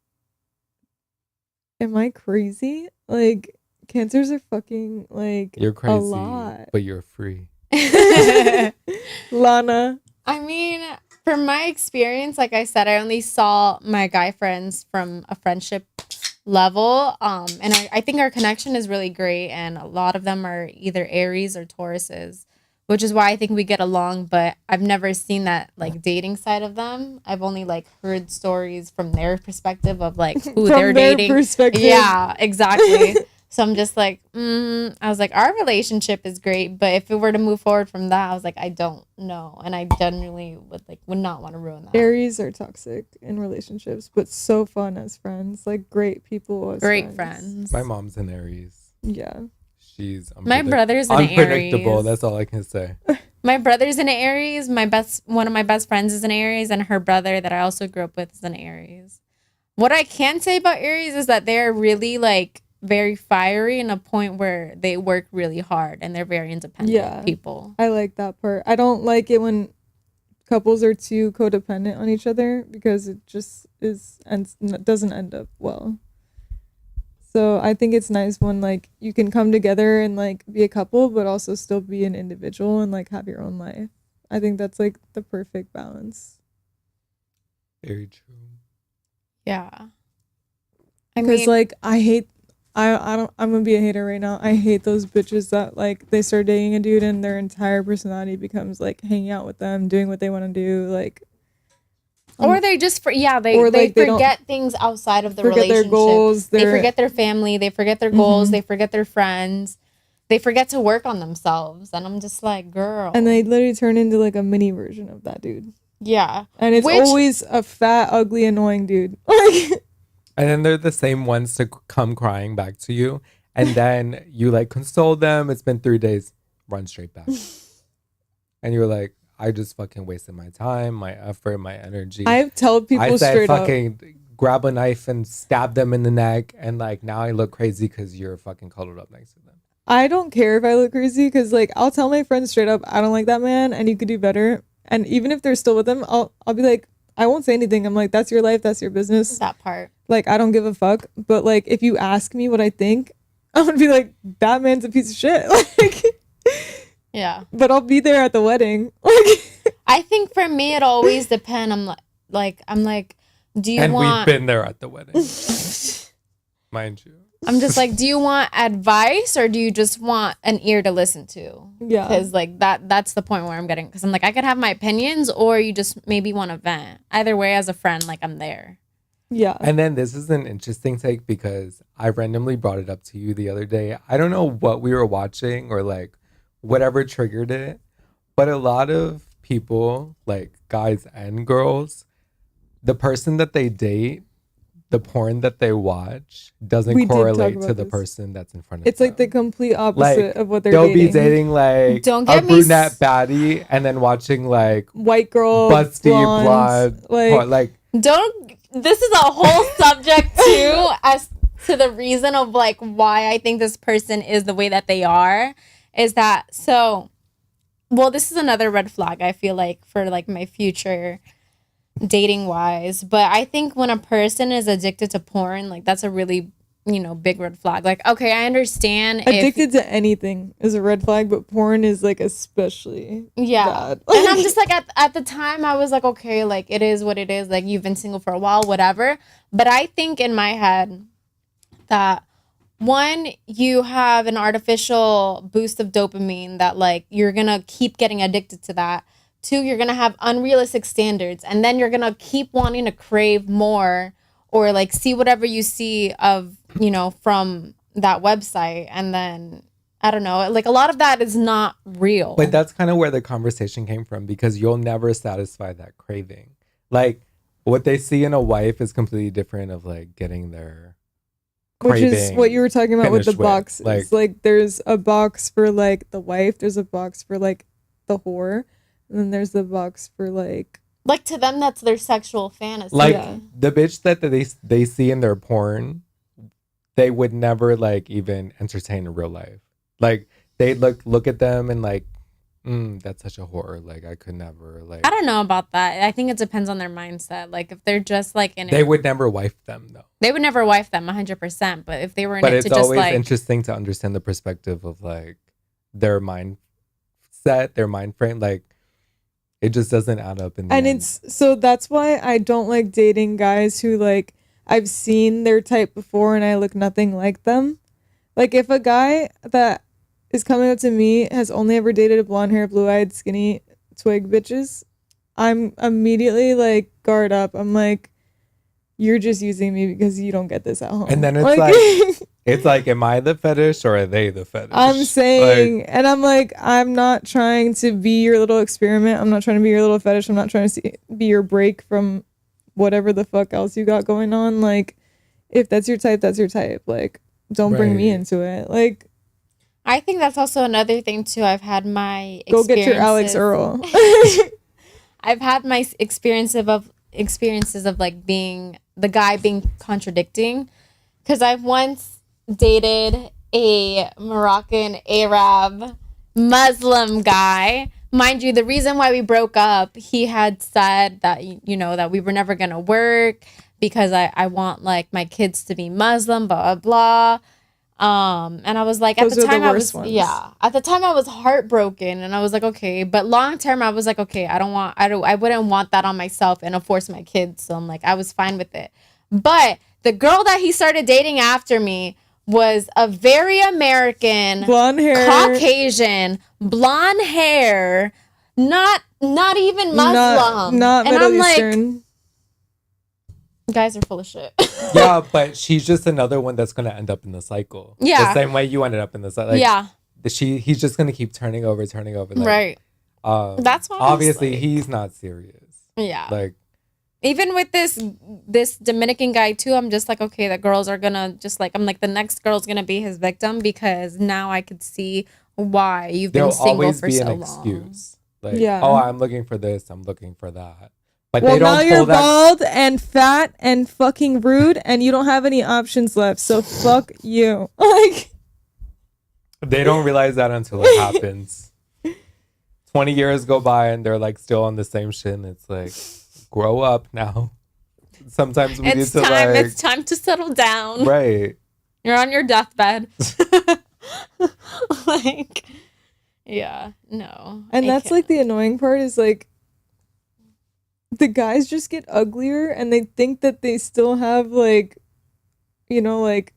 A: crazy? Like, Cancers are fucking like
C: You're crazy,
A: a lot.
C: but you're free.
A: Lana.
B: I mean, from my experience, like I said, I only saw my guy friends from a friendship level. And I think our connection is really great. And a lot of them are either Aries or Tauruses, which is why I think we get along. But I've never seen that like dating side of them. I've only like heard stories from their perspective of like who
A: From
B: they're
A: their
B: dating.
A: perspective.
B: Yeah, exactly. So I'm just like, I was like, our relationship is great, but if it were to move forward from that, I was like, I don't know, and I genuinely would not want to ruin that.
A: Aries are toxic in relationships, but so fun as friends. Like great people as
B: Great
A: friends.
B: friends.
C: My mom's an Aries.
A: Yeah.
C: She's
B: My brother's an
C: unpredictable.
B: Aries.
C: That's all I can say.
B: My brother's an Aries. One of my best friends is an Aries, and her brother that I also grew up with is an Aries. What I can say about Aries is that they're really like very fiery in a point where they work really hard and they're very independent people.
A: I like that part. I don't like it when couples are too codependent on each other because it just is and doesn't end up well. So I think it's nice when like you can come together and like be a couple but also still be an individual and like have your own life. I think that's like the perfect balance.
C: Very true.
B: Yeah. I
A: Because
B: mean,
A: like I hate I'm gonna be a hater right now. I hate those bitches that like they start dating a dude and their entire personality becomes like hanging out with them, doing what they want to do, like
B: Or they just they
A: or, like, they don't
B: forget things outside of the
A: forget their
B: relationship.
A: goals.
B: They
A: Their
B: forget their family. They forget their goals. They forget their friends. They forget to work on themselves. And I'm just like, girl.
A: and they literally turn into like a mini version of that dude.
B: yeah.
A: And it's
B: Which-
A: always a fat, ugly, annoying dude. Like
C: And then they're the same ones to come crying back to you. And then you like console them. It's been 3 days. Run straight back. And you're like, I just fucking wasted my time, my effort, my energy.
A: I've told people
C: I said
A: straight up.
C: fucking grab a knife and stab them in the neck. And like now I look crazy because you're fucking cuddled up next to them.
A: I don't care if I look crazy because like I'll tell my friends straight up, I don't like that man and you could do better. And even if they're still with him, I'll be like, I won't say anything. I'm like, that's your life, that's your business.
B: That part.
A: Like I don't give a fuck. But like if you ask me what I think, I'm gonna be like, that man's a piece of shit. Like
B: Yeah.
A: but I'll be there at the wedding. Like
B: I think for me, it always depends. I'm like, do you
C: And
B: want...
C: we've been there at the wedding. Mind you.
B: I'm just like, do you want advice or do you just want an ear to listen to?
A: Yeah.
B: Because like that's the point where I'm getting, because I'm like, I could have my opinions or you just maybe want to vent. Either way, as a friend, like I'm there.
A: Yeah.
C: And then this is an interesting take because I randomly brought it up to you the other day. I don't know what we were watching or like whatever triggered it, but a lot of people, like guys and girls, the person that they date, the porn that they watch doesn't
A: We did talk
C: correlate to
A: about
C: the
A: this.
C: person that's in front of
A: It's
C: them.
A: like the complete opposite
C: Like,
A: of what they're
C: they'll
A: dating.
C: be dating like
B: Don't
C: a
B: get me
C: brunette baddie and then watching like
A: White girl,
C: busty
A: blonde,
C: blonde porn, like
B: This is a whole subject too, as to the reason of like why I think this person is the way that they are, is that this is another red flag I feel like for like my future dating wise. But I think when a person is addicted to porn, like that's a really, big red flag. Like, okay, I understand
A: addicted to anything is a red flag, but porn is like especially bad.
B: And I'm just like, at the time I was like, okay, like it is what it is, like you've been single for a while, whatever. But I think in my head that one, you have an artificial boost of dopamine that like you're gonna keep getting addicted to that. Two, you're gonna have unrealistic standards, and then you're gonna keep wanting to crave more or like see whatever you see of, from that website. And then I don't know, like a lot of that is not real.
C: But that's kind of where the conversation came from because you'll never satisfy that craving. Like what they see in a wife is completely different of like getting their
A: Which is
C: craving
A: what you were talking about with the
C: finished with.
A: boxes.
C: Like-
A: Like there's a box for like the wife, there's a box for like the whore, and then there's the box for like
B: to them, that's their sexual fantasy.
C: like
A: Yeah.
C: the bitch that they see in their porn, they would never like even entertain in real life. Like they look at them and like, that's such a whore. Like I could never like.
B: I don't know about that. I think it depends on their mindset. Like if they're just like in
C: They
B: it,
C: would never wife them though.
B: they would never wife them 100%. But if they were in
C: But
B: it
C: it's
B: to just
C: always
B: like,
C: interesting to understand the perspective of like their mindset, their mind frame. Like it just doesn't add up in the
A: and
C: end.
A: it's so that's why I don't like dating guys who like I've seen their type before and I look nothing like them. Like if a guy that is coming up to me has only ever dated a blonde hair, blue eyed, skinny twig bitches, I'm immediately like guard up. I'm like, you're just using me because you don't get this at home.
C: And then it's like it's like, am I the fetish or are they the fetish?
A: I'm saying,
C: Like,
A: and I'm like, I'm not trying to be your little experiment. I'm not trying to be your little fetish. I'm not trying to be your break from whatever the fuck else you got going on. Like, if that's your type, that's your type. Like, don't bring me
C: Right.
A: into it. Like,
B: I think that's also another thing too. I've had my
A: go get your Alex
B: experiences-
A: Earl.
B: I've had my experiences of like being the guy being contradicting, because I've once dated a Moroccan Arab Muslim guy. Mind you, the reason why we broke up, he had said that that we were never gonna work because I want like my kids to be Muslim, blah blah blah. And I was like,
A: Those
B: at the
A: are the
B: time I
A: worst
B: was
A: ones.
B: at the time I was heartbroken, and I was like, okay, but long term I was like, okay, I wouldn't want that on myself and force my kids. So I'm like, I was fine with it. But the girl that he started dating after me was a very American,
A: Blonde hair.
B: Caucasian, blonde hair, not even Muslim.
A: Not
B: and
A: Middle
B: I'm
A: Eastern.
B: like, guys are full of shit.
C: Yeah, but she's just another one that's gonna end up in the cycle.
B: Yeah.
C: The same way you ended up in the cycle. Like,
B: yeah,
C: he's just gonna keep turning over. Like,
B: right. That's why I'm
C: obviously
B: just like-
C: he's not serious.
B: Yeah.
C: Like,
B: Even with this Dominican guy too, I'm just like, okay, the girls are gonna just like, I'm like, the next girl's gonna be his victim, because now I could see why you've been
C: there'll
B: single
C: always
B: for
C: be
B: so
C: an
B: long.
C: excuse. Like,
A: Yeah.
C: oh, I'm looking for this. I'm looking for that. But
A: Well,
C: they don't
A: now
C: pull
A: you're
C: that.
A: bald and fat and fucking rude, and you don't have any options left. So fuck you. Like,
C: They don't realize that until it happens. 20 years go by and they're like still on the same shit. And it's like, grow up now. Sometimes we
B: It's
C: need to
B: time.
C: like,
B: It's time to settle down.
C: right.
B: You're on your deathbed. Like, yeah, no.
A: and
B: I
A: that's
B: can't.
A: like the annoying part is like, the guys just get uglier, and they think that they still have like, you know, like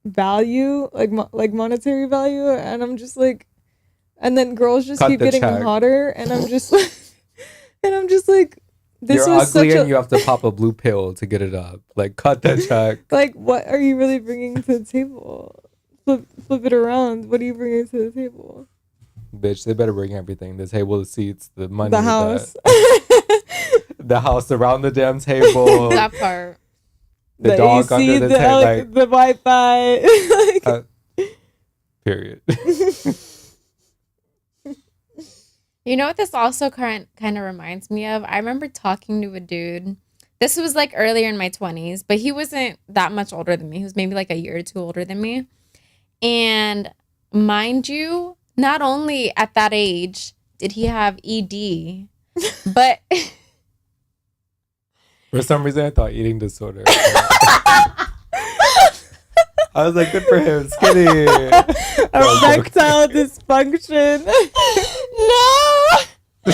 A: value, like like monetary value, and I'm just like, and then girls just
C: Cut
A: keep
C: the
A: getting
C: check.
A: hotter, and I'm just like, this
C: You're
A: was
C: ugly
A: such
C: and
A: a
C: you have to pop a blue pill to get it up. Like, cut that check.
A: like, what are you really bringing to the table? Flip it around. What are you bringing to the table?
C: Bitch, they better bring everything. The table, the seats, the money.
A: The house.
C: The house around the damn table.
B: that part.
C: The dog under the table. Like,
A: the Wi-Fi. Like,
C: period.
B: You know what this also kind of reminds me of? I remember talking to a dude. This was like earlier in my 20s, but he wasn't that much older than me. He was maybe like a year or two older than me. And mind you, not only at that age did he have ED, but
C: For some reason, I thought eating disorder. I was like, good for him, skinny.
A: erectile dysfunction.
B: no.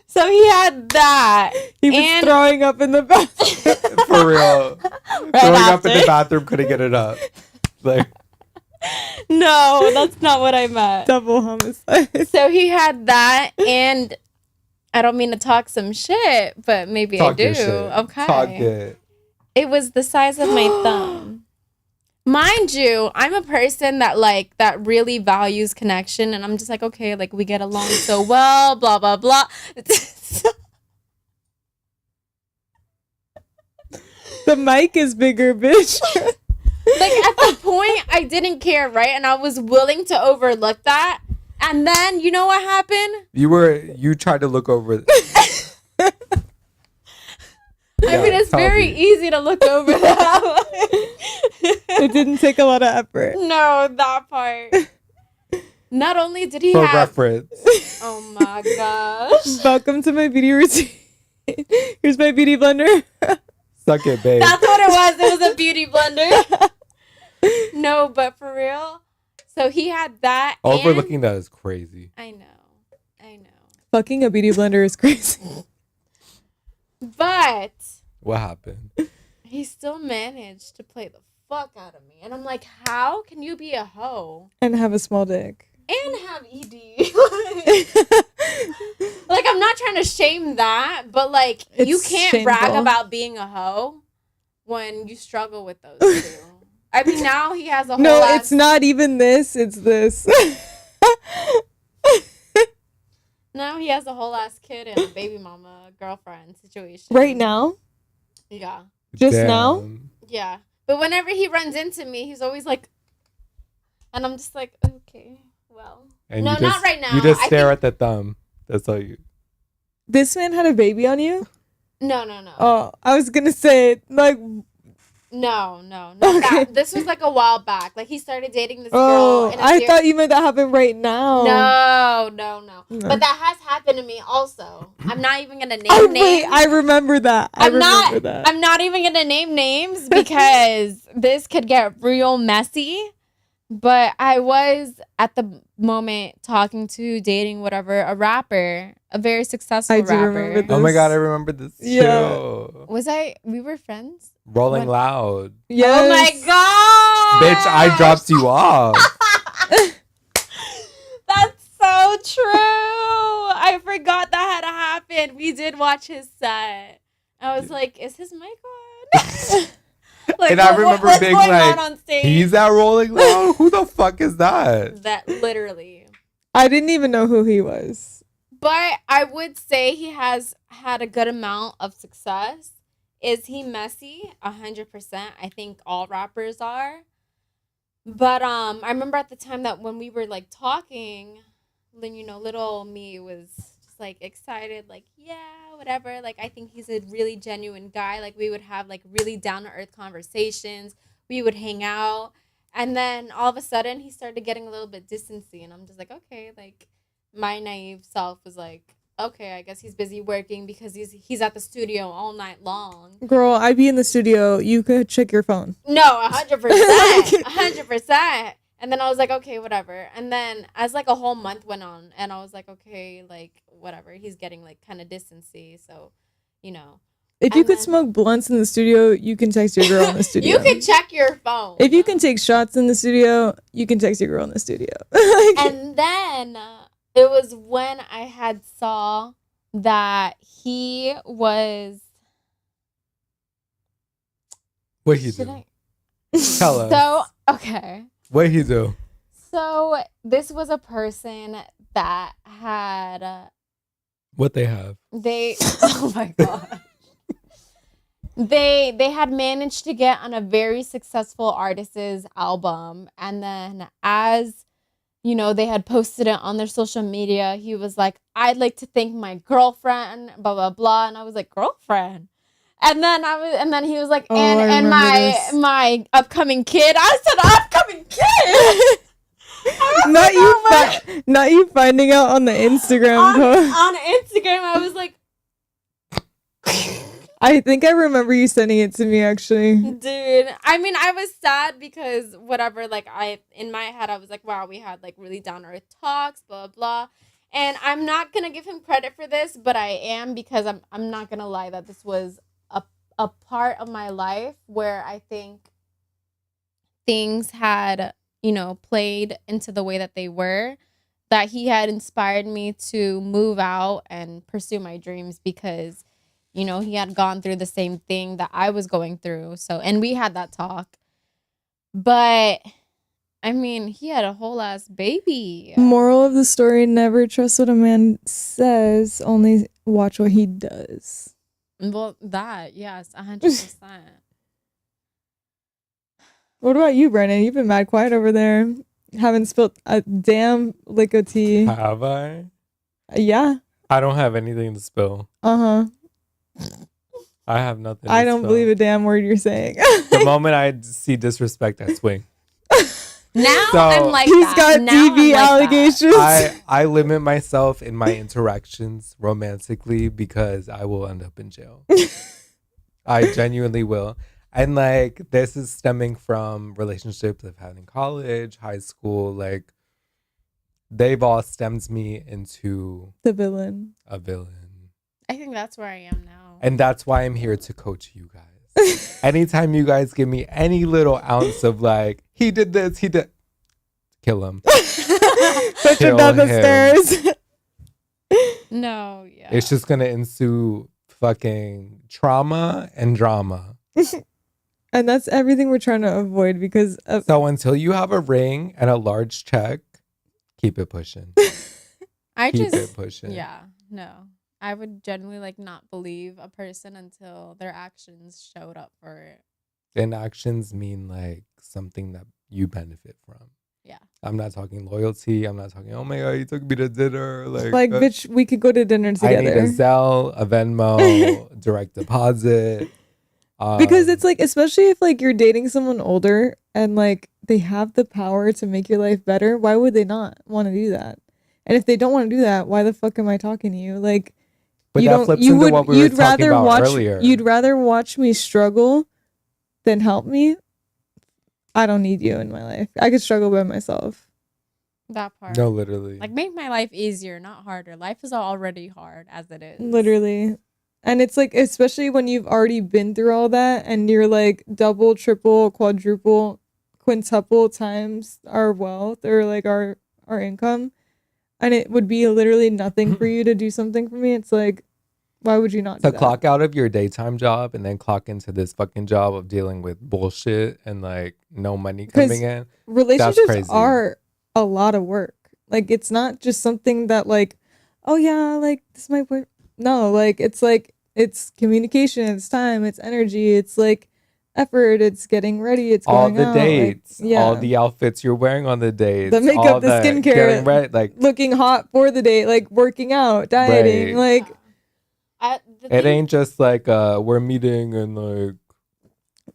B: So he had that.
A: He was
B: And-
A: throwing up in the bathroom.
C: For real.
B: Right
C: Throwing up in
B: after.
C: the bathroom, couldn't get it up. Like,
B: No, that's not what I meant.
A: Double homicide.
B: So he had that, and I don't mean to talk some shit, but maybe
C: talk
B: I do.
C: your shit.
B: Okay.
C: Talk it.
B: It was the size of my thumb. Mind you, I'm a person that really values connection, and I'm just like, okay, like we get along so well, blah blah blah.
A: The mic is bigger, bitch.
B: Like at the point I didn't care, right? And I was willing to overlook that. And then you know what happened?
C: You tried to look over.
B: I mean, it's
C: tell
B: very
C: me.
B: easy to look over that.
A: It didn't take a lot of effort.
B: No, that part. Not only did he
C: For
B: have,
C: reference.
B: oh my gosh,
A: Welcome to my beauty routine. Here's my beauty blender.
C: Suck it, babe.
B: that's what it was. It was a beauty blender. No, but for real. So he had that. and-
C: Overlooking that is crazy.
B: I know.
A: Fucking a beauty blender is crazy.
B: But
C: What happened?
B: he still managed to play the fuck out of me, and I'm like, how can you be a hoe
A: And have a small dick.
B: and have ED? Like, I'm not trying to shame that, but like, you
A: It's
B: can't brag
A: shameful.
B: about being a hoe when you struggle with those two. I mean, now he has a whole
A: No,
B: ass-
A: it's not even this. It's this.
B: Now he has a whole ass kid and a baby mama girlfriend situation.
A: Right now?
B: Yeah.
A: Just now?
B: Yeah. But whenever he runs into me, he's always like, and I'm just like, okay, well.
C: And
B: No,
C: you
B: not
C: just,
B: right now.
C: You just
B: I
C: stare
B: think-
C: at the thumb. That's all you.
A: This man had a baby on you?
B: No.
A: Oh, I was gonna say, like,
B: No, not that. This was like a while back. Like he started dating this girl.
A: oh,
B: in a
A: I
B: ser-
A: thought you meant that happened right now.
B: No.
A: No.
B: But that has happened to me also. I'm not even gonna name
A: Wait,
B: names.
A: I remember that.
B: I'm not.
A: That.
B: I'm not even gonna name names because this could get real messy. But I was at the moment talking to, dating, whatever, a rapper, a very successful
A: I do
B: rapper.
A: remember this.
C: Oh my god, I remember this
A: Yeah.
C: show.
B: We were friends?
C: Rolling
B: When-
C: Loud.
A: Yes.
B: Oh my
C: Bitch, I dropped you off.
B: That's so true. I forgot that had happened. We did watch his set. I was like, is his mic on? Like,
C: And I remember
B: what's
C: being
B: going
C: like,
B: on stage?
C: he's at Rolling Loud? Who the fuck is that?
B: That literally.
A: I didn't even know who he was.
B: But I would say he has had a good amount of success. Is he messy? 100%. I think all rappers are. But I remember at the time that when we were like talking, then little me was just like excited, like yeah, whatever. Like I think he's a really genuine guy. Like we would have like really down to earth conversations. We would hang out, and then all of a sudden he started getting a little bit distancy, and I'm just like, okay, like my naive self was like, okay, I guess he's busy working because he's at the studio all night long.
A: Girl, I'd be in the studio. You could check your phone.
B: No, 100%. 100%. And then I was like, okay, whatever. And then as like a whole month went on, and I was like, okay, like whatever. He's getting like kind of distancy. So,
A: If you
B: And
A: could
B: then-
A: smoke blunts in the studio, you can text your girl in the studio.
B: You could check your phone.
A: If you can take shots in the studio, you can text your girl in the studio.
B: And then it was when I had saw that he was.
C: What he
B: Should
C: do?
B: I?
C: Tell us.
B: So, okay.
C: What he do?
B: So this was a person that had
C: What they have?
B: they oh my god. They had managed to get on a very successful artist's album, and then as they had posted it on their social media, he was like, I'd like to thank my girlfriend, blah blah blah. And I was like, girlfriend? And then he was like,
A: Oh, I
B: and
A: remember
B: my
A: this.
B: my upcoming kid. I said upcoming kid.
A: Not you finding out on the Instagram post.
B: on Instagram, I was like,
A: I think I remember you sending it to me actually.
B: dude. I mean, I was sad because whatever. Like in my head, I was like, wow, we had like really down to earth talks, blah blah. And I'm not gonna give him credit for this, but I am, because I'm not gonna lie that this was a part of my life where I think things had played into the way that they were, that he had inspired me to move out and pursue my dreams, because he had gone through the same thing that I was going through. So, and we had that talk. But I mean, he had a whole ass baby.
A: Moral of the story: never trust what a man says, only watch what he does.
B: Well, that, yes, 100%.
A: What about you, Brennan? You've been mad quiet over there. Haven't spilled a damn lick of tea.
C: Have I?
A: Yeah.
C: I don't have anything to spill.
A: Uh-huh.
C: I have nothing.
A: I
C: to
A: don't
C: spill.
A: believe a damn word you're saying.
C: The moment I see disrespect, I swing.
B: Now
C: So-
B: I'm like
A: He's
B: that.
A: got
B: Now I'm
A: DV
B: like that.
A: allegations.
C: I limit myself in my interactions romantically because I will end up in jail. I genuinely will. And like this is stemming from relationships I've had in college, high school, like they've all stemmed me into
A: The villain.
C: a villain.
B: I think that's where I am now.
C: And that's why I'm here to coach you guys. Anytime you guys give me any little ounce of like, he did this, he did, kill him.
A: Push him
C: Kill
A: down the
C: him.
A: stairs.
B: No, yeah.
C: It's just gonna ensue fucking trauma and drama.
A: And that's everything we're trying to avoid because of,
C: So until you have a ring and a large check, keep it pushing.
B: I
C: Keep
B: just,
C: it pushing.
B: yeah, no. I would generally like not believe a person until their actions showed up for it.
C: And actions mean like something that you benefit from.
B: Yeah.
C: I'm not talking loyalty. I'm not talking, oh my God, you took me to dinner. Like,
A: bitch, we could go to dinner
C: I need
A: together.
C: a Zelle, a Venmo, direct deposit.
A: Because it's like, especially if like you're dating someone older and like they have the power to make your life better, why would they not want to do that? And if they don't want to do that, why the fuck am I talking to you? Like,
C: but
A: you
C: that
A: don't,
C: flips
A: you
C: into
A: would,
C: what we were
A: you'd
C: talking
A: rather
C: about
A: watch,
C: earlier.
A: you'd rather watch me struggle than help me. I don't need you in my life. I could struggle by myself.
B: That part.
C: No, literally.
B: Like, make my life easier, not harder. Life is already hard as it is.
A: Literally. And it's like, especially when you've already been through all that and you're like double, triple, quadruple quintuple times our wealth or like our income, and it would be literally nothing for you to do something for me. It's like, why would you not do
C: To
A: that?
C: clock out of your daytime job and then clock into this fucking job of dealing with bullshit and like no money
A: 'Cause
C: coming in.
A: Relationships
C: crazy.
A: are a lot of work. Like, it's not just something that like, oh yeah, like this is my boy. No, like it's communication, it's time, it's energy, it's like effort, it's getting ready, it's
C: All
A: going
C: the
A: out,
C: dates,
A: like, yeah,
C: all the outfits you're wearing on the dates,
A: The makeup,
C: all
A: the skincare,
C: getting ready, like
A: looking hot for the date, like working out, dieting,
C: Right.
A: like
B: The
C: it
B: thing-
C: ain't just like we're meeting and like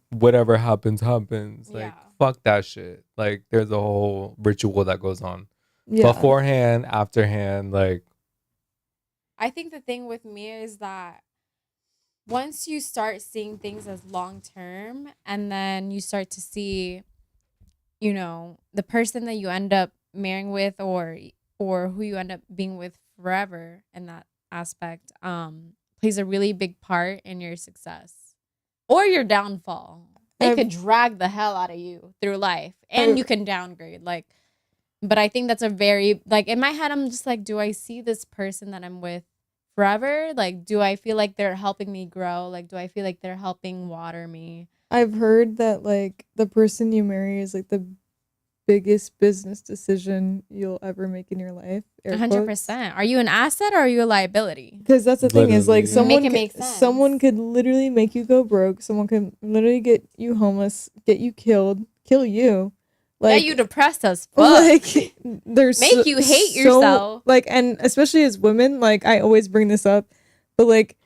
C: whatever happens. Like
B: Yeah.
C: fuck that shit. Like there's a whole ritual that goes on
A: yeah.
C: beforehand, afterhand. Like
B: I think the thing with me is that once you start seeing things as long term and then you start to see, you know, the person that you end up marrying with or who you end up being with forever in that aspect plays a really big part in your success or your downfall. They
A: I've-
B: could drag the hell out of you through life and
A: I've-
B: you can downgrade. Like, but I think that's a very, like, in my head, I'm just like, do I see this person that I'm with forever? Like, do I feel like they're helping me grow? Like, do I feel like they're helping water me?
A: I've heard that like the person you marry is like the biggest business decision you'll ever make in your life.
B: 100%. Are you an asset or are you a liability?
A: Because that's the thing is like
C: Literally.
B: Make it make sense.
A: someone could literally make you go broke. Someone could literally get you homeless, get you killed, kill you.
B: Yeah,
A: Like
B: you depressed as fuck.
A: like there's
B: Make you hate yourself.
A: Like, and especially as women, like I always bring this up, but like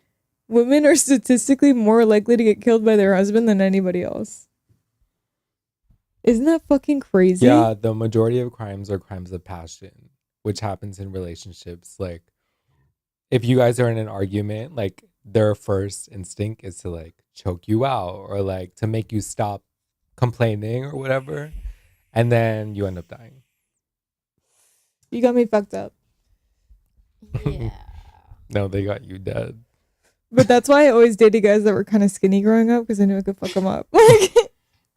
A: women are statistically more likely to get killed by their husband than anybody else. Isn't that fucking crazy?
C: yeah, the majority of crimes are crimes of passion, which happens in relationships. Like if you guys are in an argument, like their first instinct is to like choke you out or like to make you stop complaining or whatever. And then you end up dying.
A: You got me fucked up.
B: Yeah.
C: No, they got you dead.
A: But that's why I always dated guys that were kind of skinny growing up because I knew I could fuck them up. Like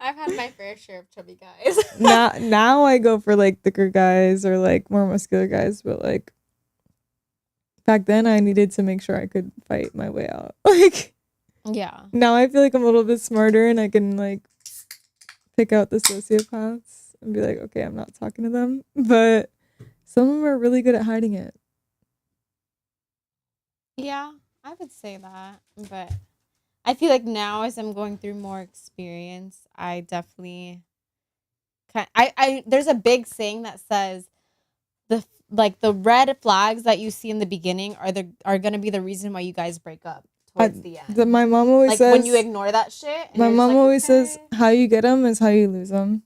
B: I've had my fair share of chubby guys.
A: now I go for like thicker guys or like more muscular guys, but like back then I needed to make sure I could fight my way out. Like
B: Yeah.
A: now I feel like I'm a little bit smarter and I can like pick out the sociopaths and be like, okay, I'm not talking to them. But some of them are really good at hiding it.
B: Yeah, I would say that. But I feel like now as I'm going through more experience, I definitely I there's a big saying that says the red flags that you see in the beginning are gonna be the reason why you guys break up towards the end.
A: My mom always
B: like
A: says
B: when you ignore that shit. and
A: my
B: you're just
A: mom
B: like,
A: always
B: okay.
A: says how you get them is how you lose them.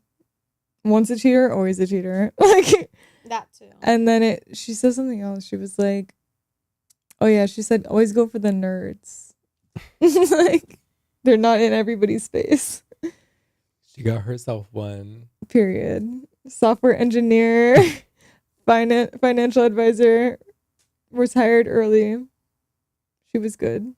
A: Once a cheater, always a cheater. Like
B: that too.
A: and then she said something else. She was like, oh yeah, she said always go for the nerds. Like they're not in everybody's face.
C: She got herself one.
A: Period. Software engineer, financial advisor, was hired early. She was good.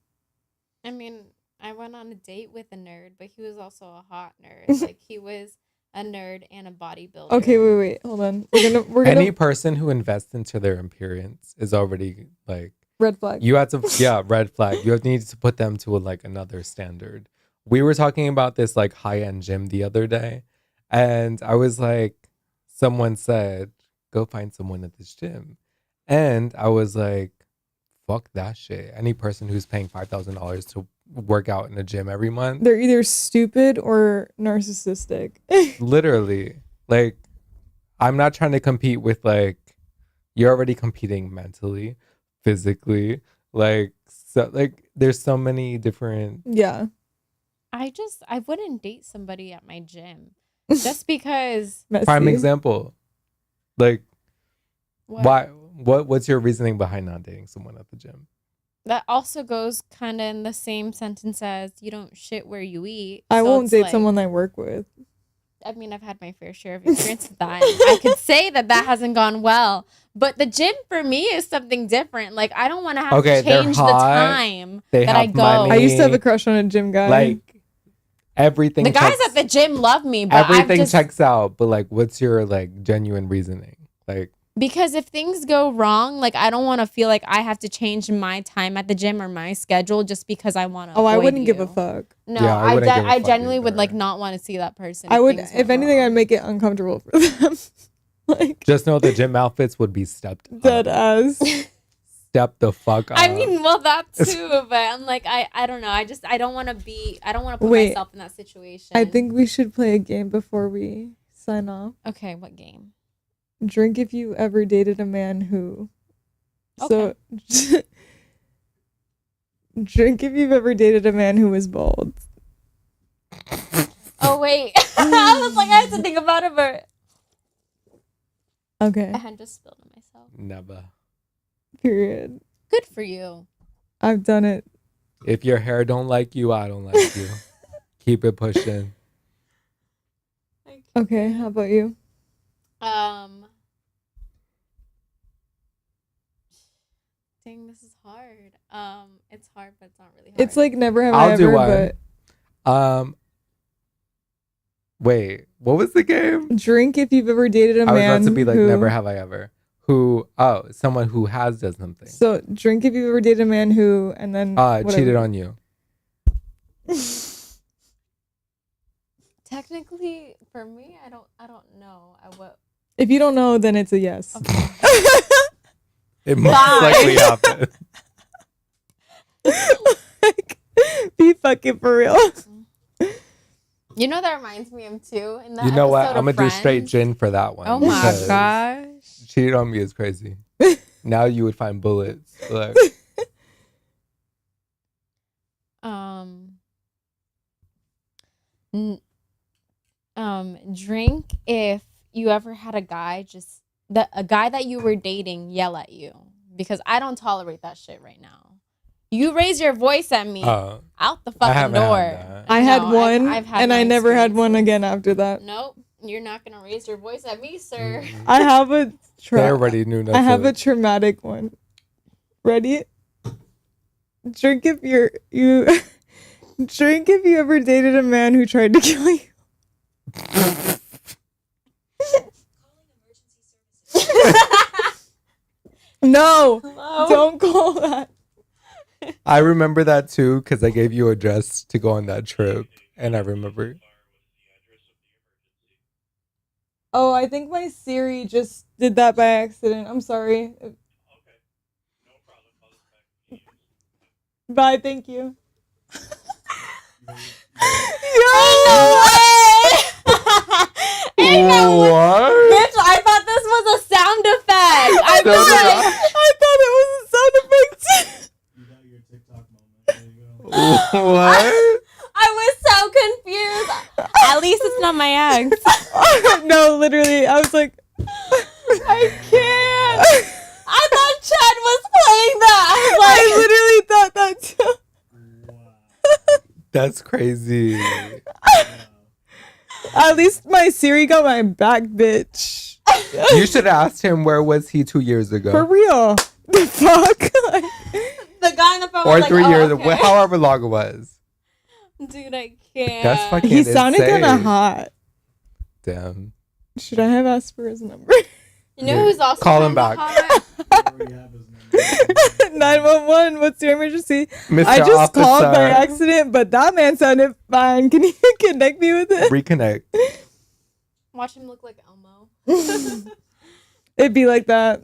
B: I mean, I went on a date with a nerd, but he was also a hot nerd. Like he was a nerd and a bodybuilder.
A: Okay, wait, hold on. We're gonna
C: Any person who invests into their appearance is already like
A: red flag.
C: you have to red flag. You need to put them to like another standard. We were talking about this like high-end gym the other day, and I was like, someone said, go find someone at this gym. And I was like, fuck that shit. Any person who's paying $5,000 to work out in a gym every month,
A: They're either stupid or narcissistic.
C: literally, like, I'm not trying to compete with like, you're already competing mentally, physically, like, so like, there's so many different.
A: Yeah.
B: I wouldn't date somebody at my gym just because.
C: Prime
A: Messy.
C: example, like,
B: What?
C: what's your reasoning behind not dating someone at the gym?
B: That also goes kind of in the same sentence as you don't shit where you eat.
A: I
B: So
A: won't
B: it's
A: date
B: like-
A: someone I work with.
B: I mean, I've had my fair share of experience with that. I could say that hasn't gone well, but the gym for me is something different. Like I don't want to have
C: Okay,
B: to
C: they're
B: change the
C: hot,
B: time
C: they
B: that I
C: have
B: go.
C: money.
A: I used to have a crush on a gym guy.
C: Like, everything.
B: The guys
C: checks,
B: at the gym love me, but
C: everything
B: I've just,
C: checks out. But like, what's your like genuine reasoning? Like,
B: because if things go wrong, like I don't want to feel like I have to change my time at the gym or my schedule just because I want to.
A: Oh, I wouldn't give a fuck.
B: No,
C: Yeah, I wouldn't give a
B: I
C: fuck
B: genuinely would
C: either.
B: like not want to see that person.
A: I would,
B: things
A: if
B: went
A: anything,
B: wrong.
A: I'd make it uncomfortable for them. Like
C: just know the gym outfits would be stepped
A: dead
C: up.
A: ass.
C: Step the fuck up.
B: I mean, well, that too, but I'm like, I don't know. I don't want to put
A: Wait.
B: myself in that situation.
A: I think we should play a game before we sign off.
B: Okay, what game?
A: Drink if you ever dated a man who. So, drink if you've ever dated a man who was bald.
B: Oh wait, I was like, I had to think about it, but
A: Okay.
B: I had just spilled on myself.
C: Never.
A: Period.
B: Good for you.
A: I've done it.
C: If your hair don't like you, I don't like you. Keep it pushing.
A: Okay. How about you?
B: Dang, this is hard. It's hard, but it's not really hard.
A: It's like never have
C: I'll
A: I
C: do
A: ever,
C: one.
A: but
C: Wait, what was the game?
A: drink if you've ever dated a
C: I was
A: man
C: about to be like,
A: who.
C: never have I ever. Who? Oh, someone who has done something.
A: So drink if you've ever dated a man who, and then
C: Cheated on you.
B: technically for me, I don't know.
A: If you don't know, then it's a yes.
B: Okay.
C: It most
B: Bye.
C: likely happened.
A: Like, be fucking for real.
B: You know that reminds me of too. In that
C: You know what?
B: episode
C: I'm
B: of
C: gonna do straight
B: Friends.
C: gin for that one.
B: Oh my
C: because
B: gosh.
C: Cheated on me is crazy. Now you would find bullets. Like,
B: Drink if you ever had a guy a guy that you were dating yell at you, because I don't tolerate that shit right now. You raise your voice at me out the fucking
C: haven't had
B: door.
C: that.
A: I had
B: No,
A: one,
B: I've had
A: and I
B: my
A: never had one
B: experiences.
A: again after that.
B: Nope, you're not gonna raise your voice at me, sir.
A: I have a.
C: They already knew nothing.
A: I have a traumatic one. Ready? Drink if you. Drink if you ever dated a man who tried to kill you. No, don't call that.
C: I remember that too because I gave you a dress to go on that trip, and I remember.
A: Oh, I think my Siri just did that by accident. I'm sorry. Bye, thank you.
B: Ain't no way.
C: What?
B: Bitch, I thought this was a sound effect. I
C: No,
B: was
C: no.
B: like,
A: I thought it was a sound effect.
D: You got your TikTok moment. There you go.
C: What?
B: I was so confused. At least it's not my ex.
A: No, literally, I was like, I can't.
B: I thought Chad was playing that. I was
A: I
B: like,
A: literally thought that too.
D: Wow.
C: That's crazy.
A: At least my Siri got my back, bitch.
C: You should have asked him where was he 2 years ago,
A: For real. The fuck?
B: the guy on the phone
C: or
B: was like,
C: 3
B: oh,
C: years,
B: okay.
C: however long it was.
B: Dude, I can't.
C: That's fucking.
A: He sounded kind of
C: insane.
A: hot.
C: Damn.
A: Should I have asked for his number?
B: You know who's also
C: Call him
B: kinda
C: back.
B: hot?
D: You already have his number.
A: 911, what's your emergency?
C: Mr.
A: I just called by
C: Officer.
A: accident, but that man sounded fine. Can you connect me with it?
C: Reconnect.
B: Watch him look like Elmo.
A: It'd be like that.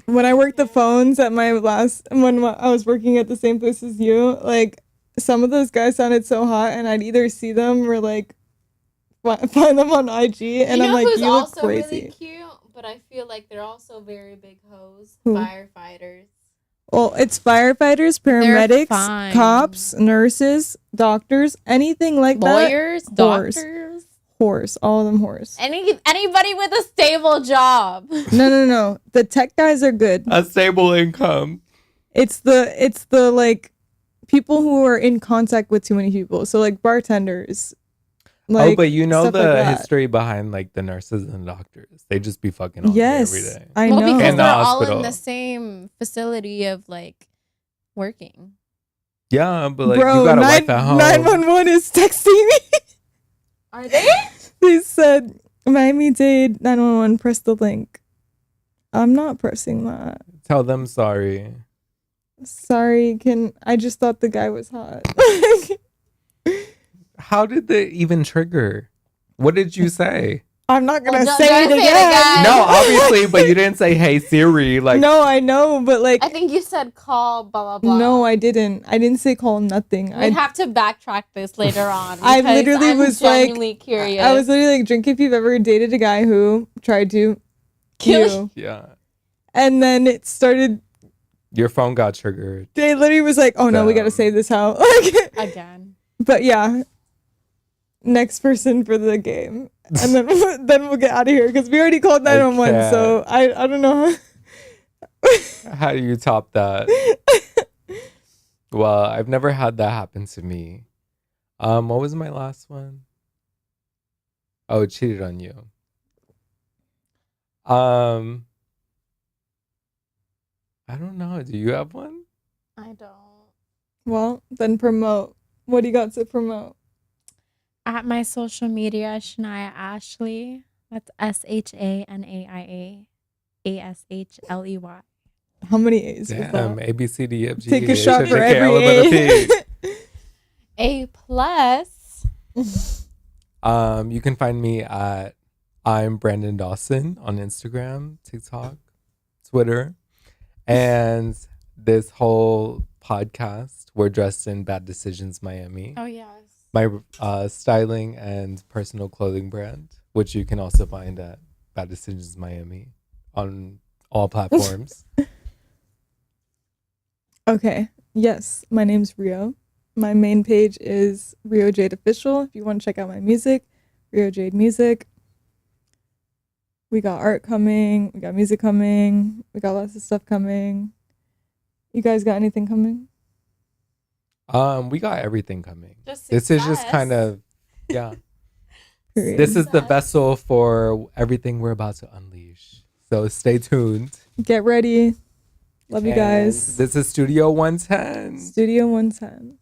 A: When I worked the phones at my last, when I was working at the same place as you, like some of those guys sounded so hot, and I'd either see them or like find them on IG, and
B: you know
A: I'm like,
B: who's
A: you look
B: also
A: crazy.
B: really cute, but I feel like they're also very big hoes.
A: Who?
B: Firefighters.
A: Well, it's firefighters, paramedics,
B: fine.
A: cops, nurses, doctors, anything like
B: Lawyers,
A: that. Whores.
B: doctors,
A: Whores, all of them whores.
B: anybody with a stable job.
A: No. The tech guys are good.
C: A stable income.
A: It's the like people who are in contact with too many people. So like bartenders. Like,
C: oh, but you know
A: stuff
C: the
A: like that.
C: history behind like the nurses and doctors. They just be fucking all day
A: Yes,
C: every day.
A: I
B: Well,
A: know.
B: because
C: In the
B: they're all
C: hospital.
B: in the same facility of like working.
C: Yeah, but like
A: Bro,
C: you got a wife at home.
A: 911 is texting me.
B: Are they?
A: They said, Miami-Dade 911, press the link. I'm not pressing that.
C: Tell them sorry.
A: Sorry, I just thought the guy was hot.
C: How did they even trigger? What did you say?
A: I'm not gonna
B: Well,
A: say
B: don't
A: it
B: say it
A: again.
B: again.
C: No, obviously, but you didn't say, "Hey Siri." Like,
A: No, I know, but like,
B: I think you said call, blah, blah, blah.
A: no, I didn't. I didn't say call nothing.
B: We'd have to backtrack this later on.
A: I
B: because
A: literally
B: I'm
A: was like-
B: genuinely curious.
A: I was literally like, drink if you've ever dated a guy who tried to
B: Kill
A: kill you.
C: yeah,
A: And then it started,
C: your phone got triggered.
A: they literally was like, oh no, we gotta
C: Damn.
A: save this out. Like,
B: again.
A: but yeah, next person for the game. And then then we'll get out of here because we already called 911. So I don't know.
C: How do you top that? Well, I've never had that happen to me. What was my last one? Oh, cheated on you. I don't know. Do you have one?
B: I don't.
A: Well, then promote. What do you got to promote?
B: At my social media, Shania Ashley. That's SHANAIA ASHLEY.
A: How many A's was
C: Damn,
A: that?
C: A B C D F G.
A: Take a
C: H,
A: shot
C: I,
A: for
C: J, K, L,
A: every
C: M, N, O, P.
B: A plus.
C: You can find me at I'm Brandon Dawson on Instagram, TikTok, Twitter, and this whole podcast. We're dressed in Bad Decisions Miami,
B: Oh, yes.
C: my styling and personal clothing brand, which you can also find at Bad Decisions Miami on all platforms.
A: Okay. Yes, my name's Rio. My main page is Rio Jade Official. If you want to check out my music, Rio Jade Music. We got art coming. We got music coming. We got lots of stuff coming. You guys got anything coming?
C: We got everything coming.
B: Just
C: This is just
B: success.
C: kind of, yeah.
A: Period.
C: This is the
B: Success.
C: vessel for everything we're about to unleash. So stay tuned.
A: Get ready. Love you
C: And
A: guys.
C: This is Studio 110.
A: Studio 110.